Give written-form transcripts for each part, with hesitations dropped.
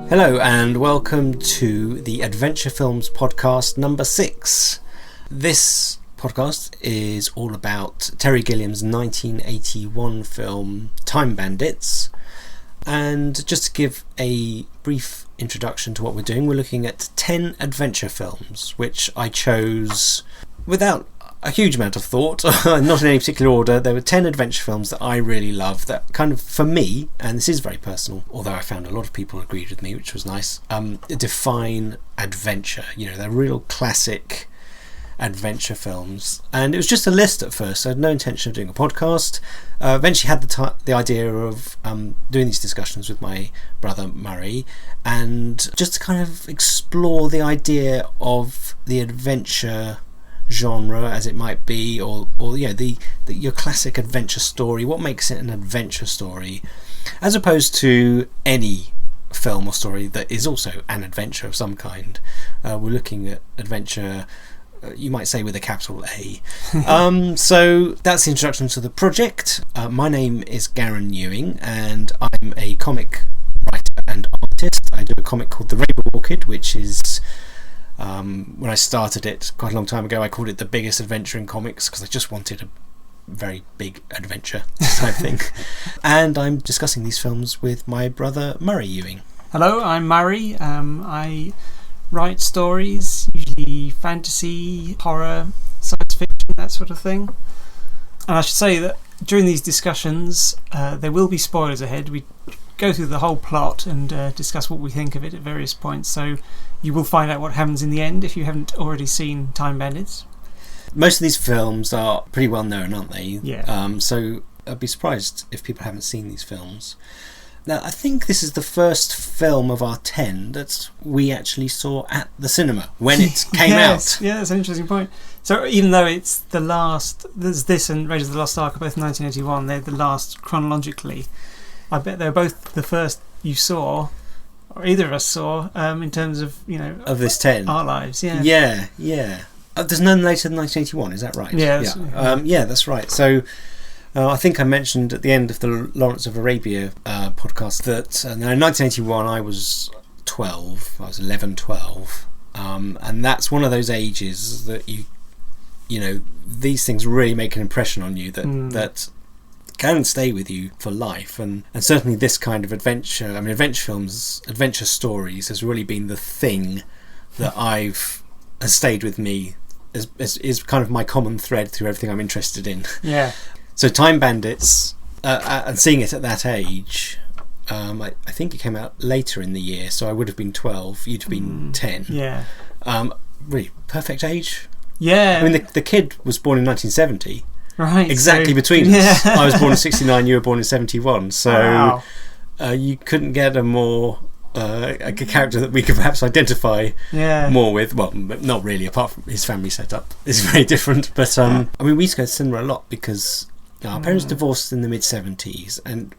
Hello and welcome to the Adventure Films podcast number 6. This podcast is all about Terry Gilliam's 1981 film Time Bandits. And just to give a brief introduction to what we're doing, we're looking at 10 adventure films, which I chose without a huge amount of thought, not in any particular order. There were 10 adventure films that I really love that kind of, for me, and this is very personal, although I found a lot of people agreed with me, which was nice, define adventure. You know, they're real classic adventure films. And it was just a list at first. I had no intention of doing a podcast. Eventually had the idea of doing these discussions with my brother Murray, and just to kind of explore the idea of the adventure genre, as it might be, or yeah, your classic adventure story. What makes it an adventure story, as opposed to any film or story that is also an adventure of some kind. We're looking at adventure, you might say, with a capital A. So that's the introduction to the project. My name is Garen Ewing, and I'm a comic writer and artist. I do a comic called The Rainbow Orchid, which is, when I started it quite a long time ago, I called it the biggest adventure in comics because I just wanted a very big adventure type thing. And I'm discussing these films with my brother Murray Ewing. Hello, I'm Murray. I write stories, usually fantasy, horror, science fiction, that sort of thing. And I should say that during these discussions, there will be spoilers ahead. We go through the whole plot and discuss what we think of it at various points, so you will find out what happens in the end if you haven't already seen Time Bandits. Most of these films are pretty well known, aren't they? Yeah. So I'd be surprised if people haven't seen these films. Now, I think this is the first film of our 10 that we actually saw at the cinema when it came out. Yeah, that's an interesting point. So even though it's the last, there's this and Raiders of the Lost Ark are both 1981, they're the last chronologically. I bet they're both the first you saw, or either of us saw, in terms of, you know, of this 10, our lives. Yeah. There's none later than 1981, is that right? Yeah, that's right. So I think I mentioned at the end of the Lawrence of Arabia podcast that in 1981 I was 12. I was 11, 12, and that's one of those ages that you know, these things really make an impression on you that can stay with you for life, and certainly this kind of adventure, I mean, adventure films, adventure stories has really been the thing that has stayed with me, is kind of my common thread through everything I'm interested in. Yeah. So Time Bandits, and seeing it at that age, I think it came out later in the year, so I would have been 12, you'd have been 10. Yeah. Really perfect age. Yeah. I mean, the kid was born in 1970. Right. Exactly, so, between us. I was born in 69, you were born in 71. So wow. You couldn't get a more a character that we could perhaps identify more with. Well, not really, apart from his family setup is very different. But I mean, we used to go to cinema a lot because our parents divorced in the mid-70s, and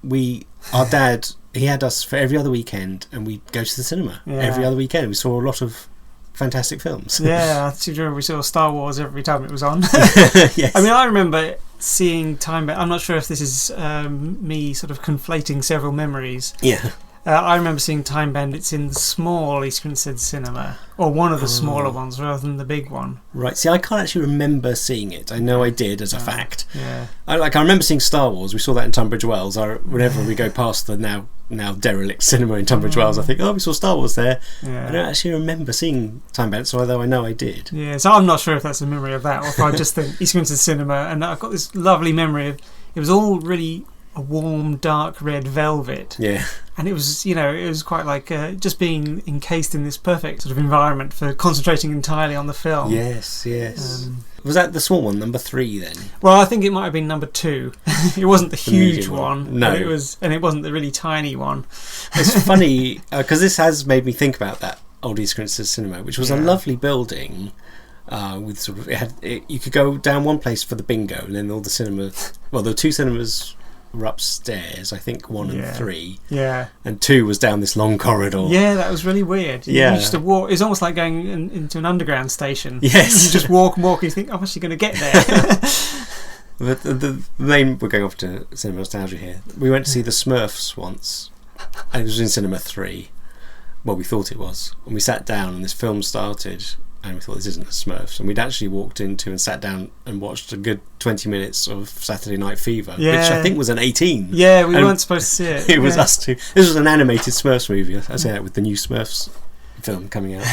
our dad, he had us for every other weekend, and we'd go to the cinema every other weekend. We saw a lot of fantastic films. Yeah, I seem to remember we saw Star Wars every time it was on. Yes. I mean, I remember seeing Time Bandits. I'm not sure if this is me sort of conflating several memories. Yeah. I remember seeing Time Bandits in the small East Grinstead cinema, or one of the smaller ones rather than the big one. Right, see, I can't actually remember seeing it. I know I did as a fact. Yeah. I remember seeing Star Wars. We saw that in Tunbridge Wells. Whenever we go past the now derelict cinema in Tunbridge Wells, I think, we saw Star Wars there. Yeah. I don't actually remember seeing Time Bandits, although I know I did. Yeah, so I'm not sure if that's a memory of that, or if I just think East Grinstead cinema, and I've got this lovely memory of it was all really a warm, dark red velvet. Yeah. And it was, you know, it was quite like just being encased in this perfect sort of environment for concentrating entirely on the film. Yes. Was that the small one, number 3 then? Well, I think it might have been number 2. It wasn't the huge one. No. But it wasn't the really tiny one. It's funny, because this has made me think about that old East Grinstead cinema, which was a lovely building. With sort of, you could go down one place for the bingo, and then all the cinemas. Well, there were 2 cinemas were upstairs, I think 1 and 3. Yeah. And 2 was down this long corridor. Yeah, that was really weird. Yeah. You used to walk. It was almost like going into an underground station. Yes. You just walk and walk, and you think, I'm actually going to get there. But the main, we're going off to cinema nostalgia here. We went to see the Smurfs once, and it was in cinema 3. Well, we thought it was. And we sat down and this film started and we thought, this isn't a Smurfs. And we'd actually walked into and sat down and watched a good 20 minutes of Saturday Night Fever, which I think was an 18. Yeah, we weren't supposed to see it. It was us two. This was an animated Smurfs movie. I say that with the new Smurfs film coming out.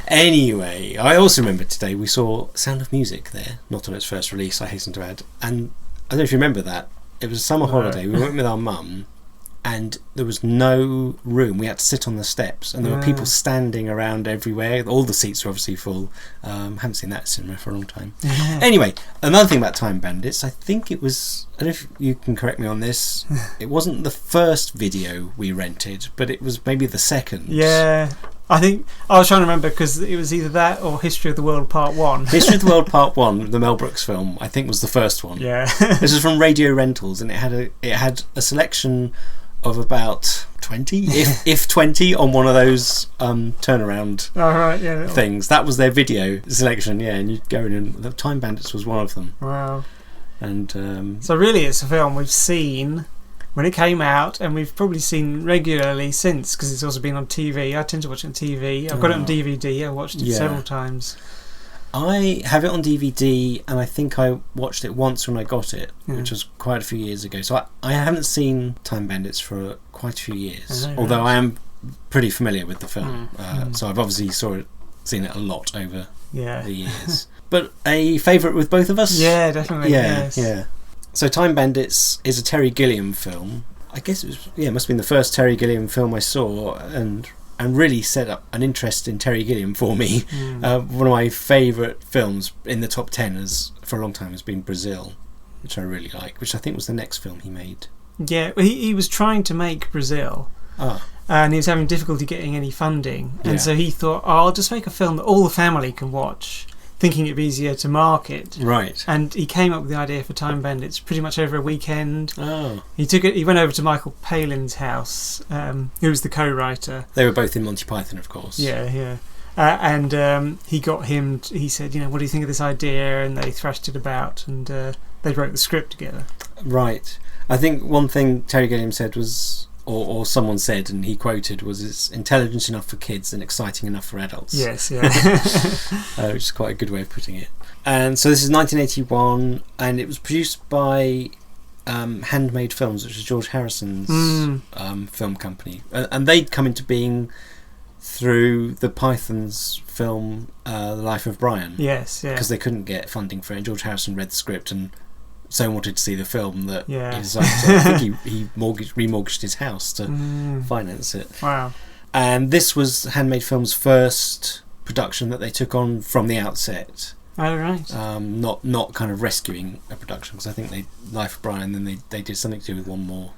Anyway, I also remember today we saw Sound of Music there, not on its first release, I hasten to add. And I don't know if you remember that. It was a summer holiday. We went with our mum. And there was no room. We had to sit on the steps, and there were people standing around everywhere. All the seats were obviously full. Haven't seen that cinema for a long time. Anyway, another thing about Time Bandits, I think it was, I don't know if you can correct me on this, it wasn't the first video we rented, but it was maybe the second. Yeah, I think I was trying to remember because it was either that or History of the World Part 1. History of the World Part 1, the Mel Brooks film, I think was the first one. Yeah. This is from Radio Rentals, and it had a selection of about 20, if 20, on one of those turnaround things. That was their video selection, and you'd go in, and the Time Bandits was one of them. Wow. And so really it's a film we've seen when it came out, and we've probably seen regularly since, because it's also been on TV. I tend to watch it on TV. I've got it on DVD. I watched it several times. I have it on DVD, and I think I watched it once when I got it, which was quite a few years ago. So I haven't seen Time Bandits for quite a few years, although I am pretty familiar with the film. So I've obviously seen it a lot over the years. But a favourite with both of us? Yeah, definitely. Yeah. So Time Bandits is a Terry Gilliam film. I guess it was, it must have been the first Terry Gilliam film I saw, and really set up an interest in Terry Gilliam for me. One of my favourite films in the top 10 for a long time has been Brazil, which I really like, which I think was the next film he made. Yeah, he was trying to make Brazil, and he was having difficulty getting any funding, and so he thought, I'll just make a film that all the family can watch, thinking it'd be easier to market. Right. And he came up with the idea for Time Bandits pretty much over a weekend. Oh. He went over to Michael Palin's house, who was the co-writer. They were both in Monty Python, of course. Yeah. And he got him, he said, what do you think of this idea? And they thrashed it about, and they wrote the script together. Right. I think one thing Terry Gilliam said was, or someone said, and he quoted, was it's intelligent enough for kids and exciting enough for adults. Yes, which is quite a good way of putting it. And so this is 1981, and it was produced by Handmade Films, which is George Harrison's film company. And they'd come into being through the Python's film The Life of Brian. Yes, because they couldn't get funding for it, and George Harrison read the script and so wanted to see the film that he decided to, I think he remortgaged his house to finance it. Wow. And this was Handmade Films' first production that they took on from the outset. Oh, right. Not kind of rescuing a production, because I think they Life of Brian, then they did something to do with one more.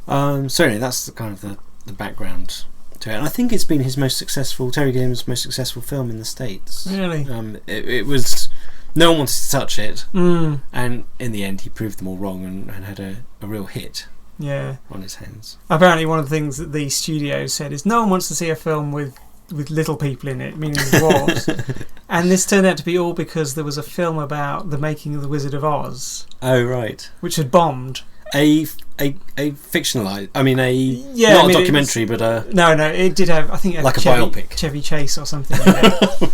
So anyway, that's the kind of the background to it. And I think it's been Terry Gilliam's most successful film in the States. Really? It was... No one wanted to touch it, and in the end he proved them all wrong and had a real hit on his hands. Apparently one of the things that the studio said is no one wants to see a film with little people in it, meaning dwarves. And this turned out to be all because there was a film about the making of The Wizard of Oz. Oh, right. Which had bombed. A fictionalized, not a documentary, but no, it did have, I think, like a biopic, Chevy Chase or something.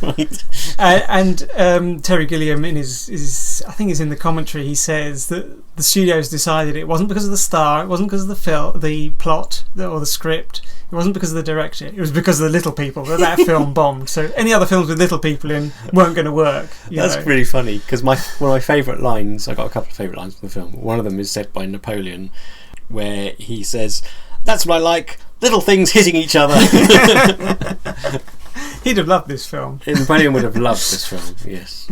Right. And Terry Gilliam in his I think is in the commentary, he says that the studios decided it wasn't because of the star, it wasn't because of the plot or the script, it wasn't because of the director, it was because of the little people that film bombed. So any other films with little people in weren't going to work. That's really funny, because one of my favourite lines, I've got a couple of favourite lines from the film. One of them is said by Napoleon, where he says, "That's what I like, little things hitting each other." He'd have loved this film. Napoleon would have loved this film, yes.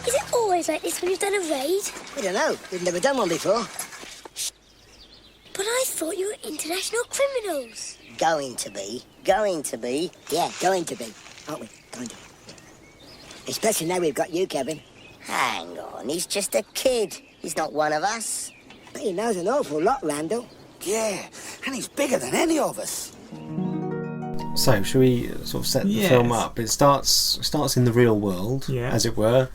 Is it always like this when you've done a raid? I don't know. We've never done one before. But I thought you were international criminals. Going to be. Yeah, going to be. Aren't we? Going to be. Especially now we've got you, Kevin. Hang on, he's just a kid. He's not one of us. But he knows an awful lot, Randall. Yeah, and he's bigger than any of us. So, shall we sort of set the film up? It starts in the real world, as it were,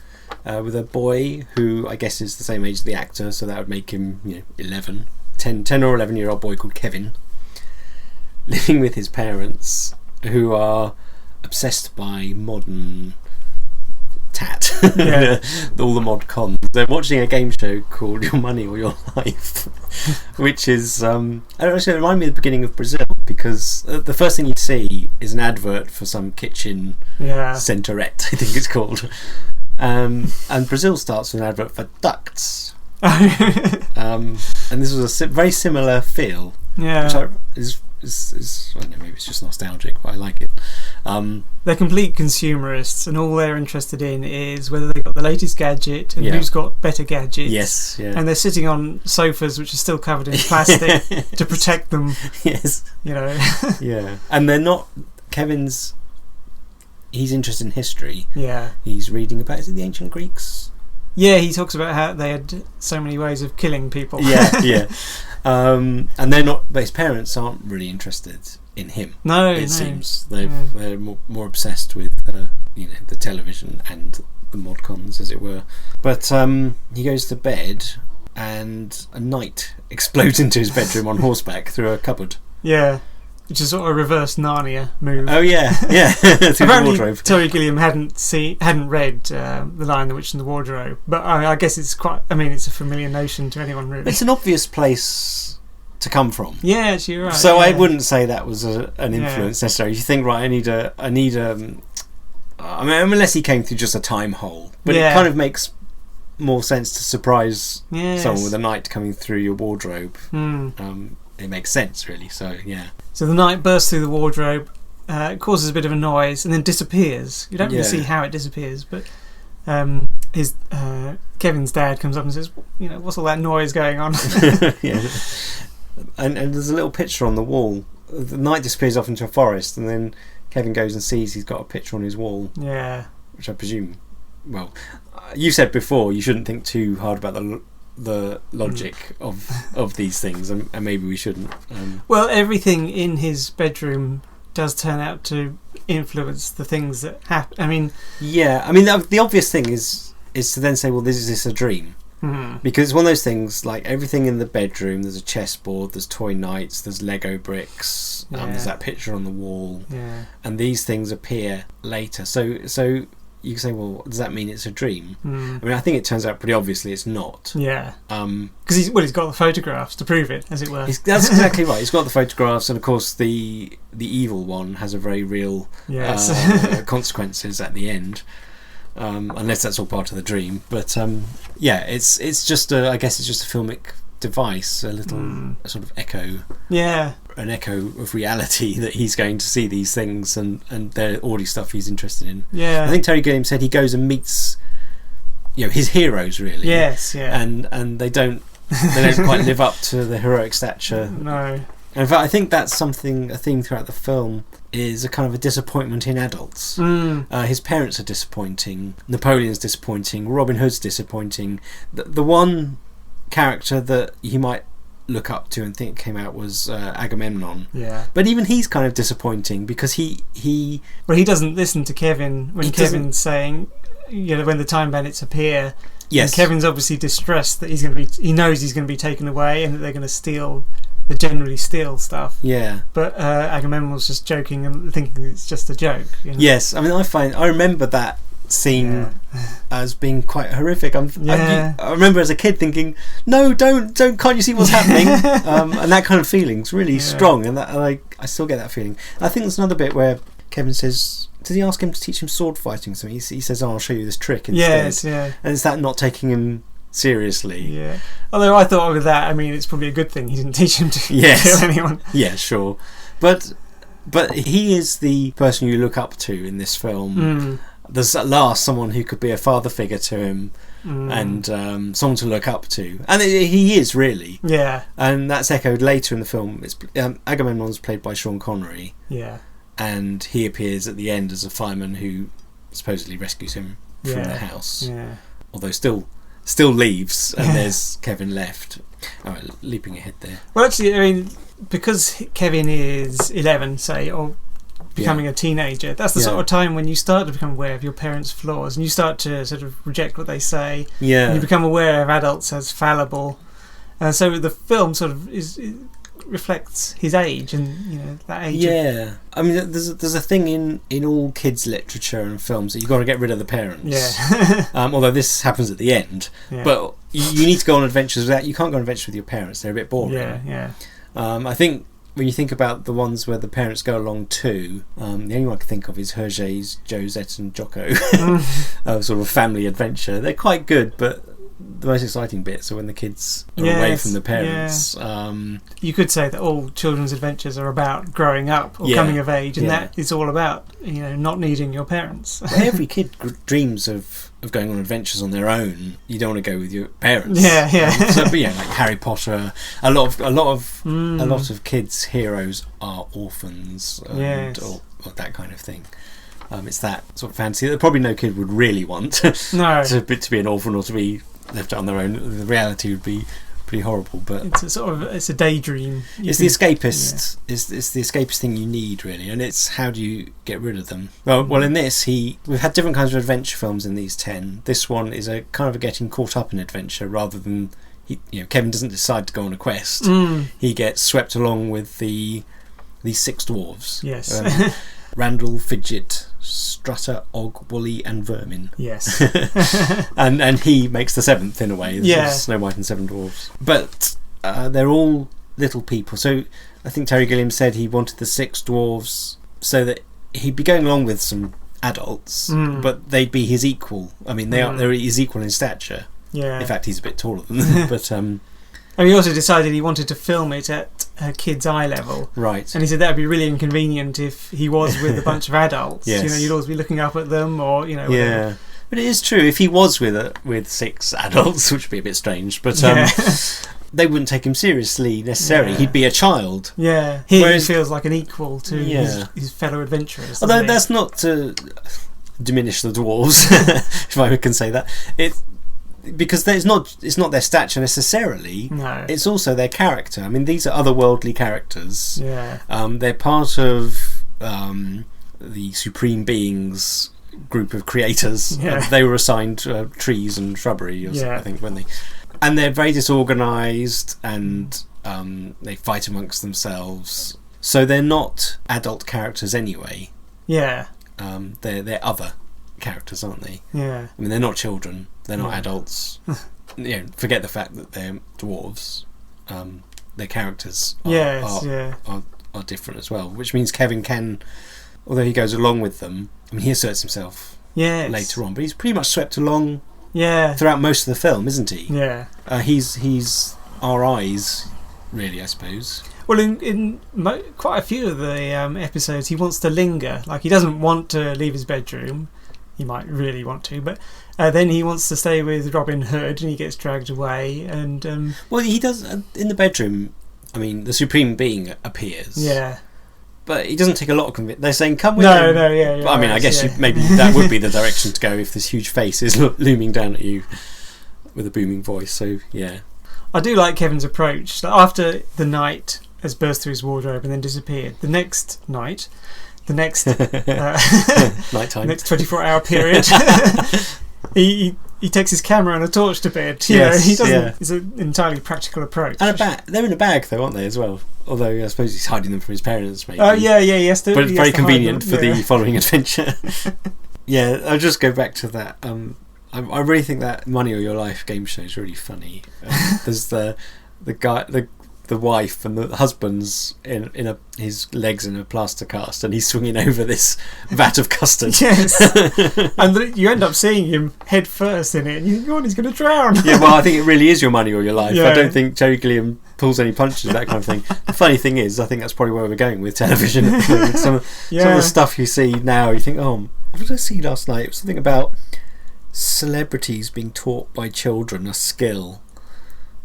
with a boy who I guess is the same age as the actor, so that would make him 11, 10 or 11-year-old boy called Kevin, living with his parents, who are obsessed by modern tat. All the mod cons. They're watching a game show called Your Money or Your Life, which is actually remind me of the beginning of Brazil, because the first thing you see is an advert for some kitchen centrette, I think it's called, and Brazil starts with an advert for ducts. And this was a very similar feel, which is I don't know, maybe it's just nostalgic, but I like it. They're complete consumerists, and all they're interested in is whether they've got the latest gadget and who's got better gadgets. Yes, yeah. And they're sitting on sofas which are still covered in plastic to protect them. Yes, you know. Yeah, and they're not. He's interested in history. Yeah, he's reading about, is it the ancient Greeks? Yeah, he talks about how they had so many ways of killing people. Yeah. And they're not. But his parents aren't really interested in him. No, it seems they're more obsessed with the television and the mod cons, as it were. But he goes to bed, and a knight explodes into his bedroom on horseback through a cupboard. Yeah. Which is sort of a reverse Narnia move. Oh yeah. Apparently, Terry Gilliam hadn't read The Lion, the Witch and the Wardrobe, but I guess it's quite. I mean, it's a familiar notion to anyone, really. It's an obvious place to come from. Yeah, you're right. So I wouldn't say that was an influence necessarily. You think, right? I need unless he came through just a time hole, but it kind of makes more sense to surprise someone with a knight coming through your wardrobe. It makes sense, really. So yeah. So the knight bursts through the wardrobe, causes a bit of a noise, and then disappears. You don't really see how it disappears, but his Kevin's dad comes up and says, what's all that noise going on? Yeah. And there's a little picture on the wall. The knight disappears off into a forest, and then Kevin goes and sees he's got a picture on his wall. Yeah. Which I presume. Well, you said before you shouldn't think too hard about the logic of these things, and maybe we shouldn't. Well, everything in his bedroom does turn out to influence the things that happen. I mean, the obvious thing is to then say, well, is this a dream? Because it's one of those things, like everything in the bedroom, there's a chessboard, there's toy knights, there's Lego bricks, there's that picture on the wall, and these things appear later. So you can say, well, does that mean it's a dream? I mean, I think it turns out pretty obviously it's not. Yeah. Because he's got the photographs to prove it, as it were. That's exactly right. He's got the photographs, and of course the evil one has a very real consequences at the end. Unless that's all part of the dream. But it's just I guess it's just a filmic device, a little sort of echo. Yeah. An echo of reality that he's going to see these things, and they're already stuff he's interested in. Yeah. I think Terry Gilliam said he goes and meets his heroes, really. Yes, yeah. And they don't quite live up to the heroic stature. No. In fact, I think that's a theme throughout the film, is a kind of a disappointment in adults. His parents are disappointing, Napoleon's disappointing, Robin Hood's disappointing. The one character that he might look up to and think came out was Agamemnon. Yeah. But even he's kind of disappointing, because he doesn't listen to Kevin when Kevin's saying, when the Time Bandits appear. Yes. And Kevin's obviously distressed that he knows he's going to be taken away, and that they're going to generally steal stuff. Yeah. But Agamemnon was just joking and thinking it's just a joke. Yes. I mean, I remember that scene as being quite horrific. I remember as a kid thinking, no, don't, can't you see what's happening? And that kind of feeling's really strong, and I still get that feeling. I think there's another bit where Kevin says, did he ask him to teach him sword fighting? So he says, I'll show you this trick instead. Yes, yeah. And is that not taking him seriously? Yeah. Although I thought with that, I mean, it's probably a good thing he didn't teach him to kill anyone. Yeah, sure. But he is the person you look up to in this film. There's at last someone who could be a father figure to him, and someone to look up to, and he is really. Yeah. And that's echoed later in the film. It's Agamemnon's played by Sean Connery. Yeah. And he appears at the end as a fireman who supposedly rescues him from the house. Yeah. Although still leaves, and there's Kevin left. All right, leaping ahead there. Well, actually, I mean, because Kevin is 11, say, or becoming a teenager, that's the sort of time when you start to become aware of your parents' flaws, and you start to sort of reject what they say. Yeah. And you become aware of adults as fallible, So the film sort of reflects his age, and that age. Yeah, I mean, there's a thing in all kids' literature and films that you've got to get rid of the parents. Yeah. Although this happens at the end, but you need to go on adventures without. You can't go on adventures with your parents; they're a bit boring. Yeah. I think when you think about the ones where the parents go along too, the only one I can think of is Hergé's Josette and Jocko, sort of family adventure. They're quite good, but the most exciting bits are when the kids are away from the parents. You could say that all children's adventures are about growing up or coming of age, and that is all about not needing your parents. Well, every kid dreams of going on adventures on their own. You don't want to go with your parents. But like Harry Potter, a lot of kids' heroes are orphans, or that kind of thing. It's that sort of fantasy that probably no kid would really want to be an orphan or to be left on their own. The reality would be pretty horrible, but it's a daydream. It's the escapist. It's the escapist thing you need, really, and it's how do you get rid of them? Well, in this, we've had different kinds of adventure films in these 10. This one is a kind of a getting caught up in adventure rather than Kevin doesn't decide to go on a quest. He gets swept along with these 6 dwarves. Yes. Randall, Fidget, Strutter, Og, Woolly and Vermin. Yes. and he makes the 7th in a way. There's Snow White and 7 Dwarfs. But they're all little people. So I think Terry Gilliam said he wanted the 6 dwarves so that he'd be going along with some adults, but they'd be his equal. I mean, they're his equal in stature. Yeah. In fact, he's a bit taller than them. But and he also decided he wanted to film it at a kid's eye level. Right. And he said that would be really inconvenient if he was with a bunch of adults. Yes. You'd always be looking up at them, or whatever. Yeah. But it is true, if he was with 6 adults, which would be a bit strange, but they wouldn't take him seriously necessarily. He'd be a child. Yeah. He feels like an equal to his fellow adventurers. Although that's not to diminish the dwarves, if I can say that. Because it's not their stature necessarily. No. It's also their character. I mean, these are otherworldly characters. Yeah. They're part of the Supreme Beings group of creators. Yeah. They were assigned trees and shrubbery, I think, and they're very disorganised, and they fight amongst themselves. So they're not adult characters anyway. Yeah. They're other characters, aren't they? Yeah. I mean, they're not children. They're not adults. Forget the fact that they're dwarves. Their characters are different as well, which means Kevin can, although he goes along with them, I mean, he asserts himself later on, but he's pretty much swept along throughout most of the film, isn't he? Yeah. He's our eyes, really, I suppose. Well, in quite a few of the episodes, he wants to linger. Like, he doesn't want to leave his bedroom. He might really want to, but then he wants to stay with Robin Hood, and he gets dragged away. And well, he does in the bedroom. I mean, the Supreme Being appears. Yeah. But he doesn't take a lot of convincing. They're saying, "Come with him." Yeah. I mean, I guess maybe that would be the direction to go if this huge face is looming down at you with a booming voice. So yeah, I do like Kevin's approach. After the knight has burst through his wardrobe and then disappeared, the next night. The next nighttime, next 24-hour period, he takes his camera and a torch to bed. He doesn't. It's an entirely practical approach. And a bag. They're in a bag, though, aren't they, as well? Although I suppose he's hiding them from his parents, maybe. Oh yeah. Yes, but it's very convenient for the following adventure. Yeah, I'll just go back to that. I really think that Money or Your Life game show is really funny. There's the guy, the wife and the husband's in his legs in a plaster cast, and he's swinging over this vat of custard. Yes, and you end up seeing him head first in it, and you think, "God, he's going to drown." Yeah, well, I think it really is your money or your life. Yeah. I don't think Terry Gilliam pulls any punches, that kind of thing. The funny thing is, I think that's probably where we're going with television at the moment. Some of the stuff you see now, you think, "Oh, what did I see last night?" It was something about celebrities being taught by children a skill.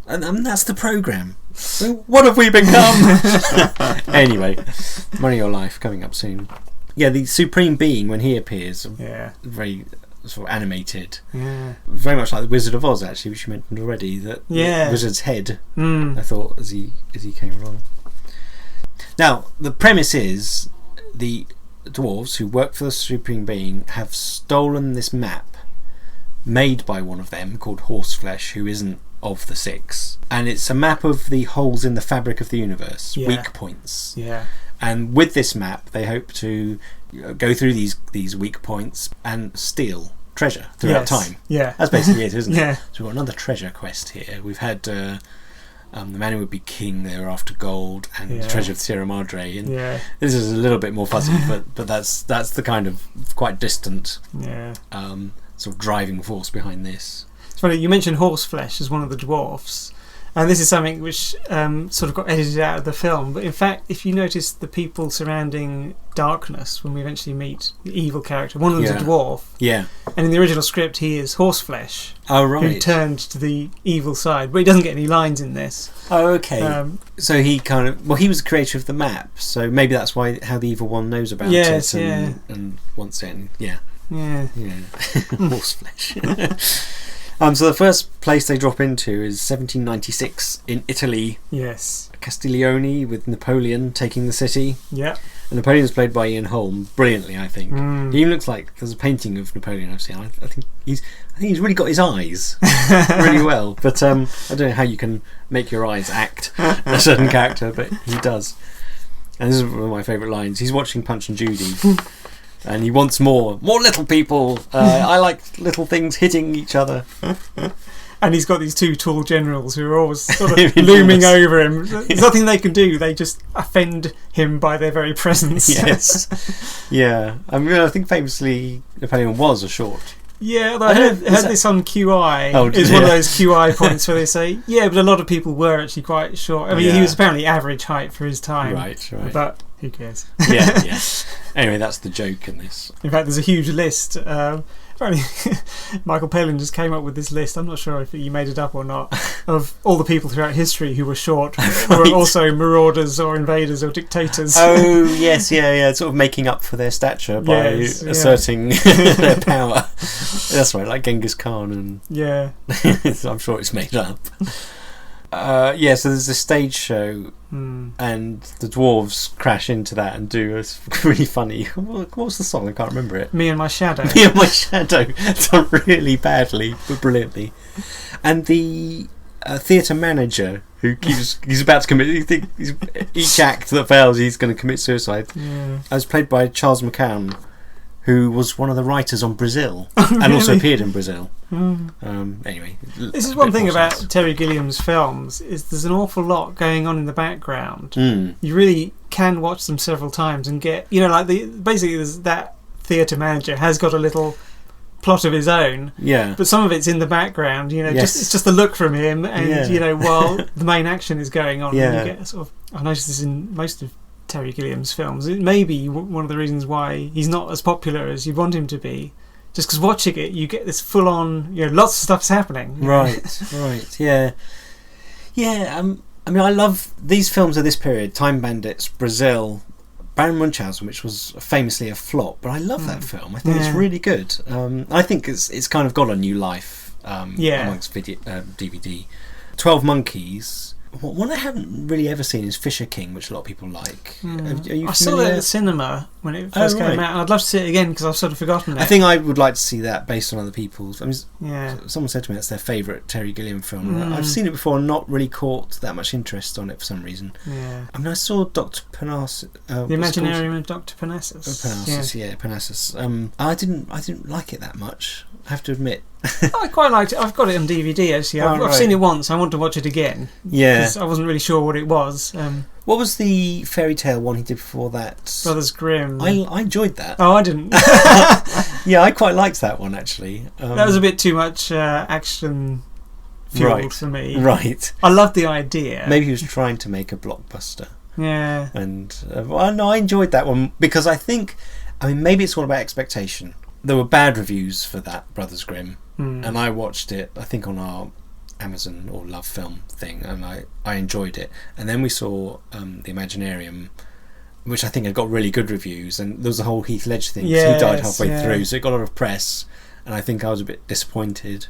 And that's the programme. What have we become? Anyway, Money or Life coming up soon. Yeah, the Supreme Being, when he appears, very sort of animated. Yeah. Very much like the Wizard of Oz, actually, which you mentioned already. The wizard's head, I thought, as he came along. Now, the premise is the dwarves who work for the Supreme Being have stolen this map made by one of them called Horseflesh, who isn't of the 6, and it's a map of the holes in the fabric of the universe, Yeah. weak points. Yeah. And with this map, they hope to go through these weak points and steal treasure throughout time. Yeah. That's basically it, isn't Yeah. it? So we've got another treasure quest here. We've had the man who would be king. They were after gold and the treasure of Sierra Madre. And Yeah. this is a little bit more fuzzy, but that's the kind of quite distant sort of driving force behind this. It's funny, you mentioned horseflesh as one of the dwarfs, and this is something which sort of got edited out of the film, but in fact, if you notice the people surrounding Darkness, when we eventually meet the evil character, one of them's a dwarf, and in the original script he is horseflesh, who turned to the evil side, but he doesn't get any lines in this. Oh, okay. So he kind of, he was the creator of the map, so maybe that's how the evil one knows about it and wants it, and horseflesh. So the first place they drop into is 1796 in Italy. Yes. Castiglione, with Napoleon taking the city. Yeah. And Napoleon's played by Ian Holm brilliantly, I think. He even looks like, there's a painting of Napoleon I've seen. I think he's really got his eyes really well. But I don't know how you can make your eyes act a certain character, but he does. And this is one of my favourite lines. He's watching Punch and Judy. And he wants more little people. I like little things hitting each other. And he's got these two tall generals who are always sort of looming over him. There's nothing they can do. They just offend him by their very presence. Yes. Yeah. I mean, I think famously Napoleon was a short. Yeah, I heard this on QI. It's one of those QI points where they say, yeah, but a lot of people were actually quite short. I mean, he was apparently average height for his time. Right. But who cares? Yeah. Anyway, that's the joke in this. In fact, there's a huge list. Apparently, Michael Palin just came up with this list. I'm not sure if you made it up or not, of all the people throughout history who were short, who were also marauders or invaders or dictators. Oh, yes, sort of making up for their stature by asserting their power. That's right, like Genghis Khan. And I'm sure it's made up. So there's a stage show, and the dwarves crash into that and do a really funny. What was the song? I can't remember it. Me and My Shadow. Me and My Shadow. Done really badly, but brilliantly. And the theatre manager he's about to commit. Each act that fails, he's going to commit suicide. Yeah. As played by Charles McCown, who was one of the writers on Brazil and also appeared in Brazil. Anyway, this is one thing about Terry Gilliam's films, is there's an awful lot going on in the background. You really can watch them several times and get, basically there's that theatre manager has got a little plot of his own, but some of it's in the background, it's just the look from him, and while the main action is going on, and you get sort of, I noticed this in most of Terry Gilliam's films. It may be one of the reasons why he's not as popular as you'd want him to be, just because watching it you get this full on, lots of stuff's happening. Right. I mean, I love these films of this period: Time Bandits, Brazil, Baron Munchausen, which was famously a flop, but I love that film. I think it's really good. I think it's kind of got a new life amongst DVD. 12 Monkeys. One I haven't really ever seen is Fisher King, which a lot of people like. I saw that at the cinema when it first came out, and I'd love to see it again because I've sort of forgotten it. I think I would like to see that based on other people's. I mean, someone said to me that's their favourite Terry Gilliam film. I've seen it before and not really caught that much interest on it for some reason. Yeah. I mean, I saw Dr. Parnassus. The Imaginarium of Dr. Parnassus. Parnassus. I didn't like it that much, I have to admit. I quite liked it. I've got it on DVD actually. I've seen it once. I want to watch it again. Yeah, because I wasn't really sure what it was. What was the fairy tale one he did before that? Brothers Grimm. I enjoyed that. Oh, I didn't. Yeah, I quite liked that one actually. That was a bit too much action fueled for me. Right. I loved the idea. Maybe he was trying to make a blockbuster. Yeah. And I enjoyed that one because I think, maybe it's all about expectation. There were bad reviews for that Brothers Grimm, and I watched it, I think, on our Amazon or Love Film thing, and I enjoyed it. And then we saw The Imaginarium, which I think had got really good reviews, and there was the whole Heath Ledger thing. He died halfway through, so it got a lot of press, and I think I was a bit disappointed.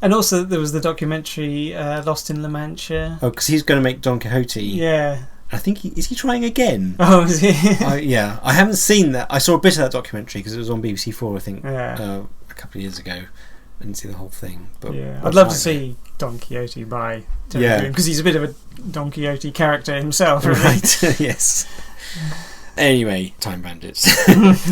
And also there was the documentary Lost in La Mancha. Oh, because he's going to make Don Quixote. Yeah. I think is he trying again? Oh, is he? I haven't seen that. I saw a bit of that documentary because it was on BBC4, I think, a couple of years ago. I didn't see the whole thing. But yeah, I'd love to see Don Quixote by Terry Gilliam, because he's a bit of a Don Quixote character himself, really. Right, yes. Anyway, Time Bandits.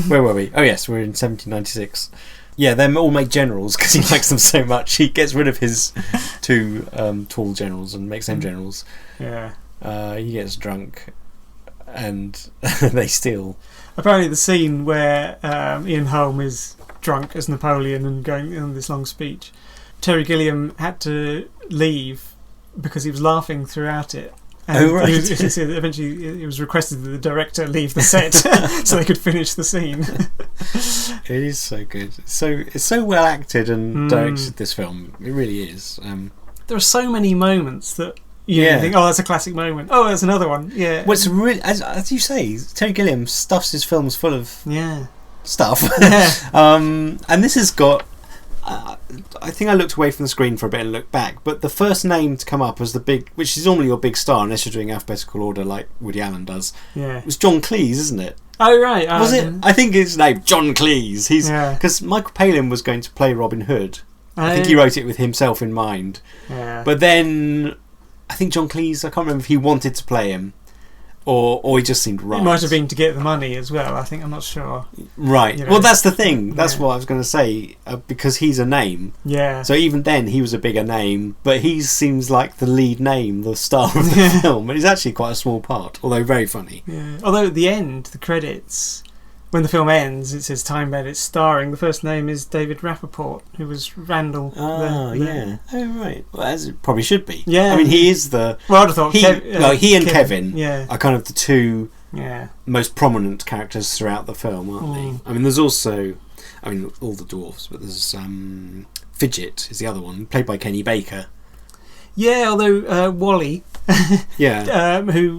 Where were we? Oh yes, we're in 1796. Yeah, they're all made generals because he likes them so much. He gets rid of his two tall generals and makes them generals. Yeah. He gets drunk and they steal. Apparently the scene where Ian Holm is drunk as Napoleon and going on this long speech, Terry Gilliam had to leave because he was laughing throughout it. And right. Eventually it was requested that the director leave the set so they could finish the scene. It is so good. It's so well acted and directed, this film. It really is. There are so many moments that you think, oh, that's a classic moment. Oh, there's another one. Yeah. What's really, as you say, Terry Gilliam stuffs his films full of stuff. Yeah. And this has got... I think I looked away from the screen for a bit and looked back, but the first name to come up as the big, which is normally your big star unless you're doing alphabetical order like Woody Allen does, was John Cleese, isn't it? Oh, right. Was it? I think his name, John Cleese. Because Michael Palin was going to play Robin Hood. I think he wrote it with himself in mind. Yeah. But then I think John Cleese, I can't remember if he wanted to play him or he just seemed right. It might have been to get the money as well, I think. I'm not sure. Right. Well, that's the thing. That's what I was going to say, because he's a name. Yeah. So even then, he was a bigger name, but he seems like the lead name, the star of the film. And he's actually quite a small part, although very funny. Yeah. Although at the end, the credits, when the film ends, it says Time Bandits starring. The first name is David Rappaport, who was Randall. Yeah. Oh, right. Well, as it probably should be. Yeah. I mean, he is the... Well, I'd have thought he and Kevin are kind of the two most prominent characters throughout the film, aren't they? I mean, there's also... I mean, all the dwarves, but there's... Fidget is the other one, played by Kenny Baker. Yeah, although Wally... who...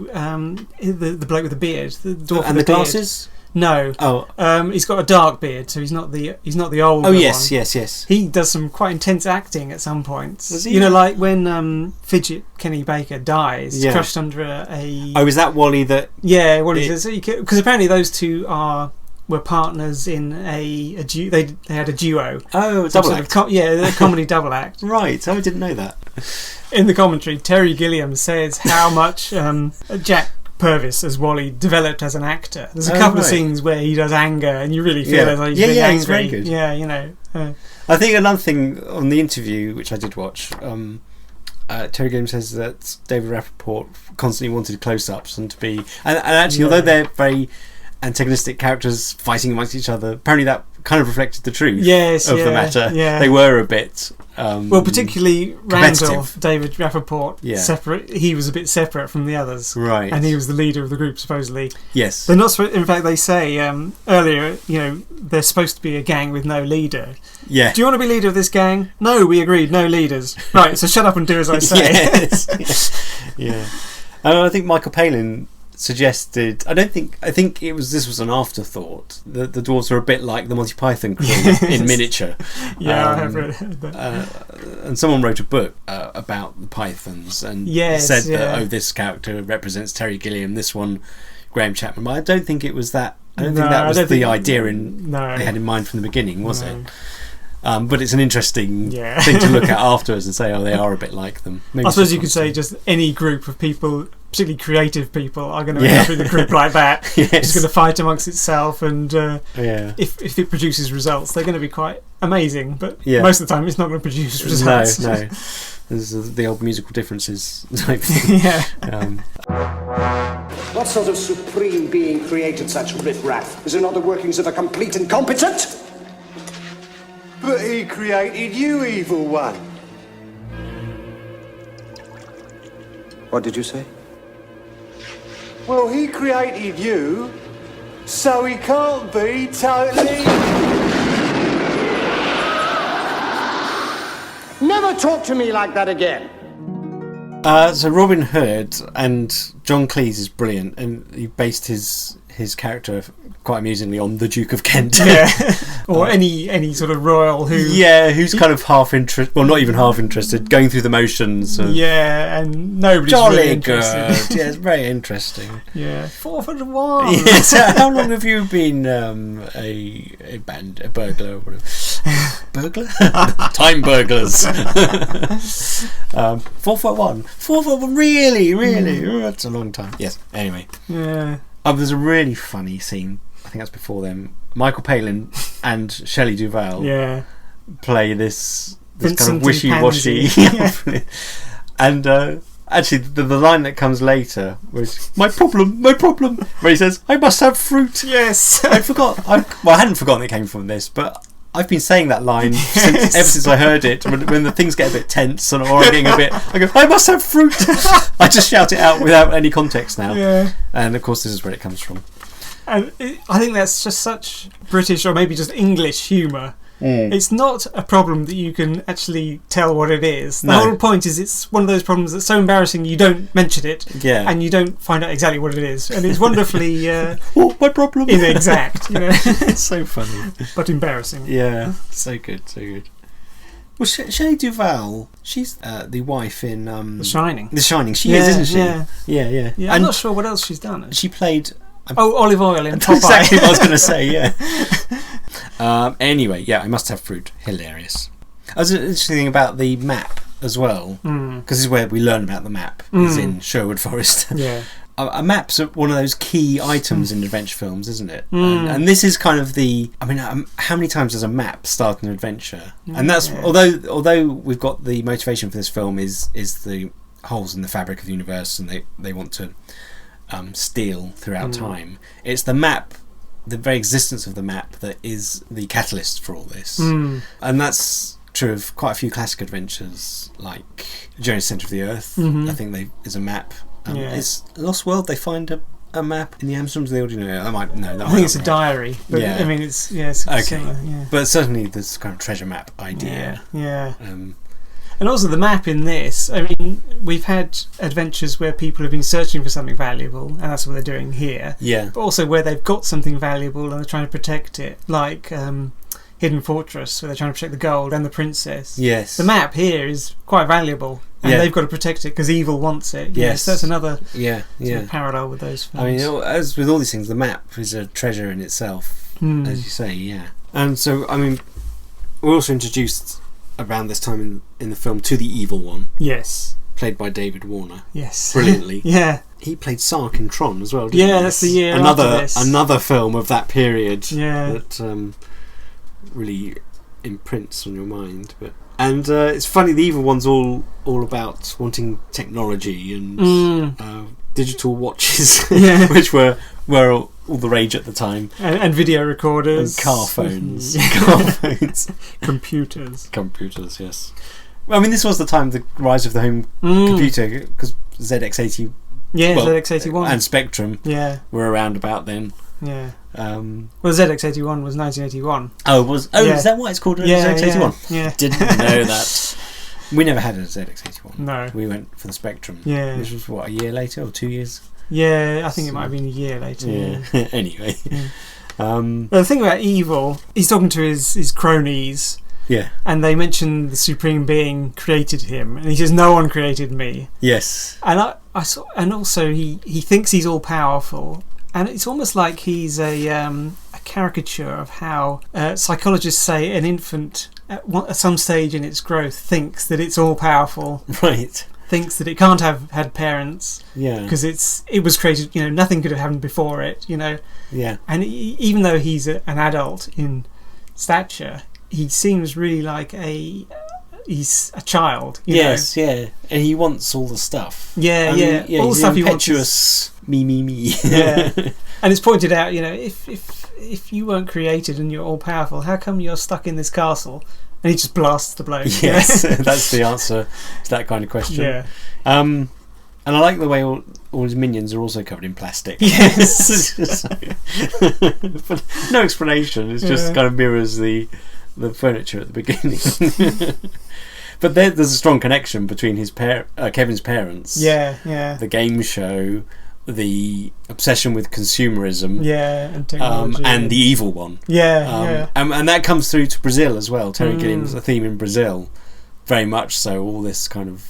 the bloke with the beard. The dwarf and with the beard. glasses? No. Oh. He's got a dark beard, so he's not the old. Oh yes, one. yes. He does some quite intense acting at some points. Does he? You know, like when Fidget Kenny Baker dies, crushed under a. Oh, is that Wally that? Yeah, Wally says because apparently those two were partners in a duo. They had a duo. Oh, double act. A comedy double act. Right. Oh, I didn't know that. In the commentary, Terry Gilliam says how much Jack Purvis as Wally developed as an actor. There's a couple of scenes where he does anger and you really feel as though he's being angry. He's very good. Yeah, you know. I think another thing on the interview, which I did watch, Terry Gilliam says that David Rappaport constantly wanted close-ups and to be... And actually, although they're very antagonistic characters fighting amongst each other, apparently that kind of reflected the truth of the matter. Yeah. They were a bit... well, particularly Randall, David Rappaport, separate. He was a bit separate from the others, right? And he was the leader of the group, supposedly. Yes, they're not. In fact, they say earlier, you know, they're supposed to be a gang with no leader. Yeah. Do you want to be leader of this gang? No, we agreed. No leaders. Right. So shut up and do as I say. Yes. Yeah. I think Michael Palin suggested. I think this was an afterthought. The dwarves are a bit like the Monty Python crew in miniature. Yeah, I have read that. And someone wrote a book about the Pythons and said that this character represents Terry Gilliam, this one Graham Chapman. But I don't think it was that. I don't think that was the idea they had in mind from the beginning, was it? But it's an interesting thing to look at afterwards and say, oh, they are a bit like them. Maybe I suppose you could say just any group of people, particularly creative people, are going to end up in a group like that. It's going to fight amongst itself, and if it produces results, they're going to be quite amazing. But most of the time, it's not going to produce results. No. There's the old musical differences type thing. What sort of supreme being created such riffraff? Is it not the workings of a complete incompetent? But he created you, evil one. What did you say? Well, he created you, so he can't be totally... Never talk to me like that again. So Robin Hood and John Cleese is brilliant, and he based his character quite amusingly on the Duke of Kent. Yeah, or any sort of royal who's kind of half interested, well, not even half interested, going through the motions. Yeah, and nobody's jolly really interested. good. Yeah, it's very interesting. Yeah, 401. Yeah, so how long have you been a burglar or whatever? Burglar? Time burglars. 441. 441. Really? Oh, that's a long time. Yes. Anyway. Yeah. There's a really funny scene. I think that's before them. Michael Palin and Shelley Duvall play this kind of wishy-washy. And actually, the line that comes later was my problem, where he says, "I must have fruit." Yes, I forgot. I hadn't forgotten it came from this, but I've been saying that line ever since I heard it. When the things get a bit tense or I'm getting a bit, I go, "I must have fruit." I just shout it out without any context now. Yeah. And of course, this is where it comes from. And I think that's just such British or maybe just English humour. It's not a problem that you can actually tell what it is. The whole point is it's one of those problems that's so embarrassing you don't mention it, and you don't find out exactly what it is. And it's wonderfully my problem inexact. It's so funny but embarrassing. Yeah, so good. Well, Shelley Duvall, she's the wife in The Shining. The Shining. She is, isn't she? Yeah. And I'm not sure what else she's done. She played. Olive Oil in Popeye. Exactly what I was going to say. Yeah. Anyway, I must have fruit. Hilarious. There's an interesting thing about the map as well, because this is where we learn about the map. Is in Sherwood Forest. Yeah. A map's one of those key items in adventure films, isn't it? And this is kind of the. I mean, how many times does a map start an adventure? And that's although we've got the motivation for this film is the holes in the fabric of the universe, and they want to steal throughout time. It's the map, the very existence of the map, that is the catalyst for all this. And that's true of quite a few classic adventures, like Journey to the Centre of the Earth. I think is a map. It's Lost World. They find a map in the Amazons. They already know. I think it's a diary. But I mean, it's okay. Similar, but certainly this kind of treasure map idea. Yeah. And also the map in this, I mean, we've had adventures where people have been searching for something valuable, and that's what they're doing here. Yeah. But also where they've got something valuable and they're trying to protect it, like Hidden Fortress, where they're trying to protect the gold and the princess. Yes. The map here is quite valuable, and they've got to protect it because evil wants it. Yes. So that's another sort of parallel with those films. I mean, as with all these things, the map is a treasure in itself, as you say, And so, I mean, we're also introduced around this time in the film to the evil one. Yes. Played by David Warner. Yes. Brilliantly. Yeah. He played Sark in Tron as well, didn't he? That's the year after this. Another film of that period. Yeah. That really imprints on your mind. And it's funny, the evil one's all about wanting technology and digital watches, which were all the rage at the time, and video recorders and car phones. Computers, yes. Well, I mean, this was the time of the rise of the home computer, because ZX80 ZX81 and Spectrum were around about then. Well, ZX81 was 1981. Is that why it's called a ZX81? Yeah. Didn't know that. We never had a ZX81. No. We went for the Spectrum. Yeah. Which was, a year later or 2 years? Yeah, I think it might have been a year later. Yeah. Anyway. The thing about evil, he's talking to his cronies. Yeah. And they mention the Supreme Being created him, and he says, "No one created me." Yes. And I saw, and also he thinks he's all powerful, and it's almost like he's a caricature of how psychologists say an infant at some stage in its growth thinks that it's all powerful. Right. Thinks that it can't have had parents. Yeah. Because it was created. Nothing could have happened before it. Yeah. And even though he's an adult in stature, he seems really like he's a child. Yes, yeah, and he wants all the stuff. Yeah, all the stuff he wants. Impetuous, me. Yeah, and it's pointed out, if you weren't created and you're all powerful, how come you're stuck in this castle? And he just blasts the bloke. Yes, that's the answer to that kind of question. Yeah. And I like the way all his minions are also covered in plastic. Yes. But no explanation. It just kind of mirrors the furniture at the beginning. But there's a strong connection between Kevin's parents. Yeah. The game show, the obsession with consumerism, and technology, and the evil one, and that comes through to Brazil as well. Terry Gilliam's a theme in Brazil, very much so. All this kind of,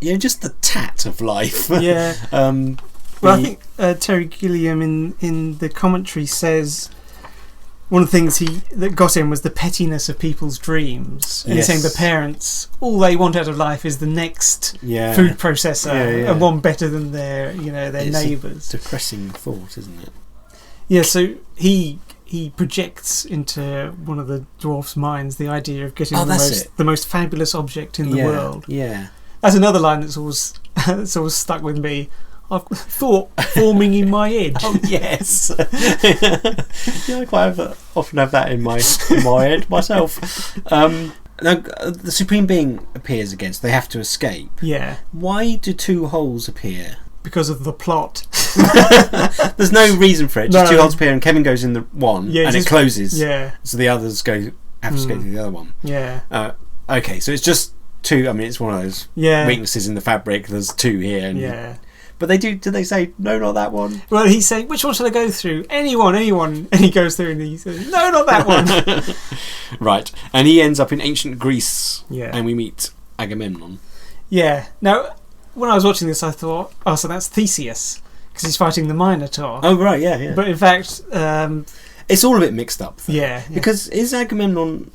just the tat of life. Well, I think Terry Gilliam in the commentary says one of the things that got him was the pettiness of people's dreams. And he's saying the parents, all they want out of life is the next food processor, and one better than their neighbours. It's a depressing thought, isn't it? Yeah, so he projects into one of the dwarf's minds the idea of getting the most fabulous object in the world. Yeah, that's another line that's always stuck with me. I've thought forming in my head. Oh yes, I quite often have that in my head myself. Now, the Supreme Being appears again, so they have to escape. Yeah. Why do two holes appear? Because of the plot. There's no reason for it. Just two holes appear, and Kevin goes in the one, and it closes. Yeah. So the others have to escape through the other one. Yeah. Okay, so it's just two. I mean, it's one of those weaknesses in the fabric. There's two here. And but do they say, no, not that one? Well, he's saying, which one should I go through? Anyone. And he goes through and he says, no, not that one. Right. And he ends up in ancient Greece. Yeah. And we meet Agamemnon. Yeah. Now, when I was watching this, I thought, oh, so that's Theseus, because he's fighting the Minotaur. Oh, right, yeah. But in fact... it's all a bit mixed up, though. Yeah. Because is Agamemnon...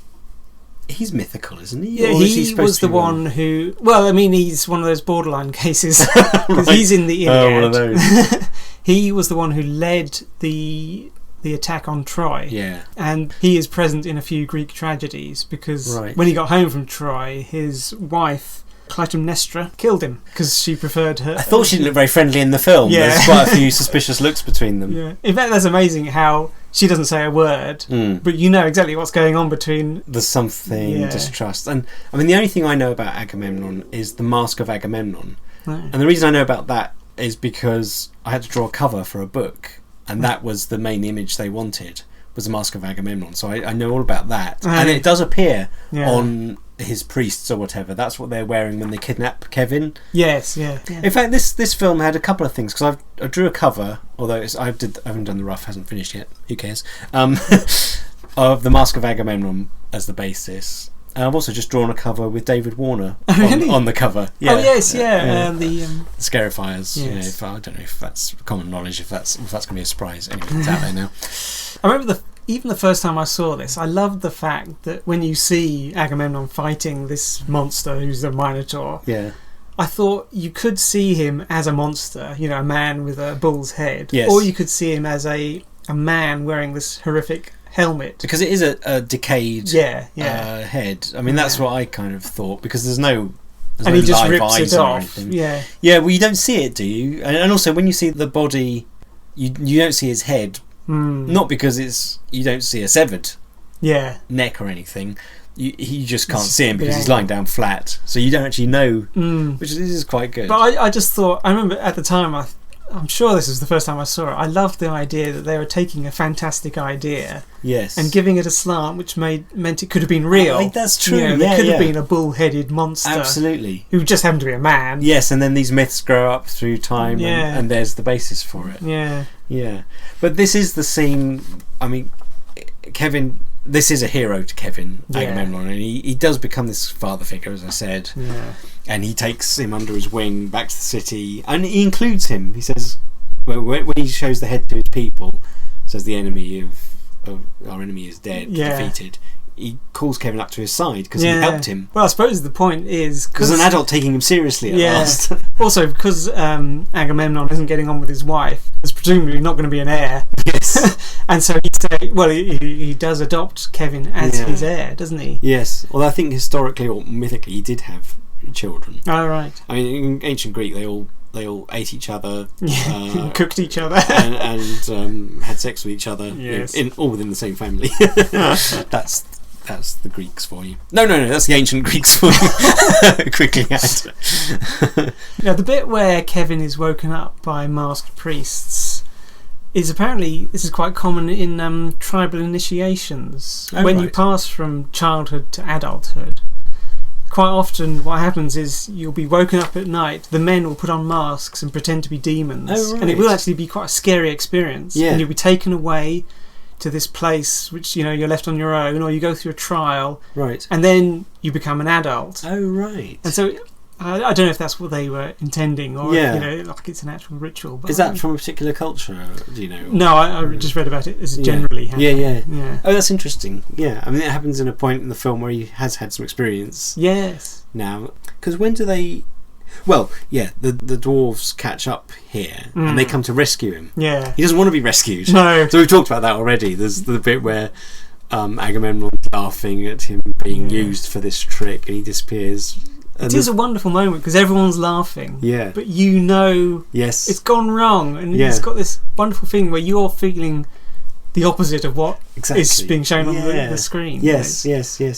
He's mythical, isn't he? Yeah, he was the one who... Well, I mean, he's one of those borderline cases. Because he's in the Iliad. Oh, one of those. He was the one who led the attack on Troy. Yeah. And he is present in a few Greek tragedies because when he got home from Troy, his wife... Clytemnestra killed him because she preferred her. I thought she didn't look very friendly in the film. Yeah. There's quite a few suspicious looks between them. Yeah. In fact, that's amazing how she doesn't say a word, but you know exactly what's going on between. There's something distrust, and I mean the only thing I know about Agamemnon is the Mask of Agamemnon, and the reason I know about that is because I had to draw a cover for a book, and that was the main image they wanted was the Mask of Agamemnon. So I know all about that, and it does appear on his priests or whatever. That's what they're wearing when they kidnap Kevin. Yes, yeah. In fact, this film had a couple of things because I drew a cover, although I haven't done the rough, hasn't finished yet. Who cares? Of the Mask of Agamemnon as the basis. And I've also just drawn a cover with David Warner on the cover. Yeah. Oh yes, the Scarifiers. Yes. I don't know if that's common knowledge. If that's going to be a surprise. Anyway, it's out there now. I remember even the first time I saw this, I loved the fact that when you see Agamemnon fighting this monster who's the Minotaur, I thought you could see him as a monster, a man with a bull's head, or you could see him as a man wearing this horrific helmet. Because it is a decayed head. I mean, that's what I kind of thought, because there's no he just live rips eyes it or off. anything. Yeah, well, you don't see it, do you? And also, when you see the body, you don't see his head. Not because you don't see a severed neck or anything. You just can't see him because he's lying down flat, so you don't actually know, which is quite good. But I just thought, I remember at the time, I'm sure this was the first time I saw it, I loved the idea that they were taking a fantastic idea and giving it a slant which meant it could have been real. That's true. There could have been a bull-headed monster. Absolutely. Who just happened to be a man. Yes, and then these myths grow up through time and there's the basis for it. Yeah. But this is the scene, I mean, Kevin... This is a hero to Kevin, Agamemnon, and he does become this father figure, as I said. Yeah. And he takes him under his wing back to the city, and he includes him. He says, when he shows the head to his people, says the enemy of our enemy is dead, defeated. He calls Kevin up to his side because he helped him. Well, I suppose the point is... Because an adult taking him seriously at last. Also, because Agamemnon isn't getting on with his wife, there's presumably not going to be an heir. Yes. And so he does adopt Kevin as his heir, doesn't he? Yes. Well, I think historically or mythically he did have children. Oh, right. I mean, in ancient Greek they all ate each other, cooked each other, and had sex with each other. Yes. All within the same family. That's the Greeks for you. No, that's the ancient Greeks for you. Quickly add. Now, the bit where Kevin is woken up by masked priests is apparently, this is quite common in tribal initiations. When you pass from childhood to adulthood, quite often what happens is you'll be woken up at night, the men will put on masks and pretend to be demons. Oh, right. And it will actually be quite a scary experience. Yeah. And you'll be taken away to this place which, you're left on your own, or you go through a trial. Right. And then you become an adult. Oh, right. And so I don't know if that's what they were intending, or Yeah. if, like it's an actual ritual. But Is that from a particular culture? Do you know? No, I just read about it as generally happening. Yeah. Oh, that's interesting. Yeah, I mean, it happens in a point in the film where he has had some experience. Yes. Now, because when do they? Well, yeah, the dwarves catch up here and they come to rescue him. Yeah. He doesn't want to be rescued. No. So we've talked about that already. There's the bit where Agamemnon's laughing at him being used for this trick, and he disappears. It is a wonderful moment because everyone's laughing. Yeah. But yes, it's gone wrong, and it's got this wonderful thing where you're feeling the opposite of what is being shown on the screen. Yes.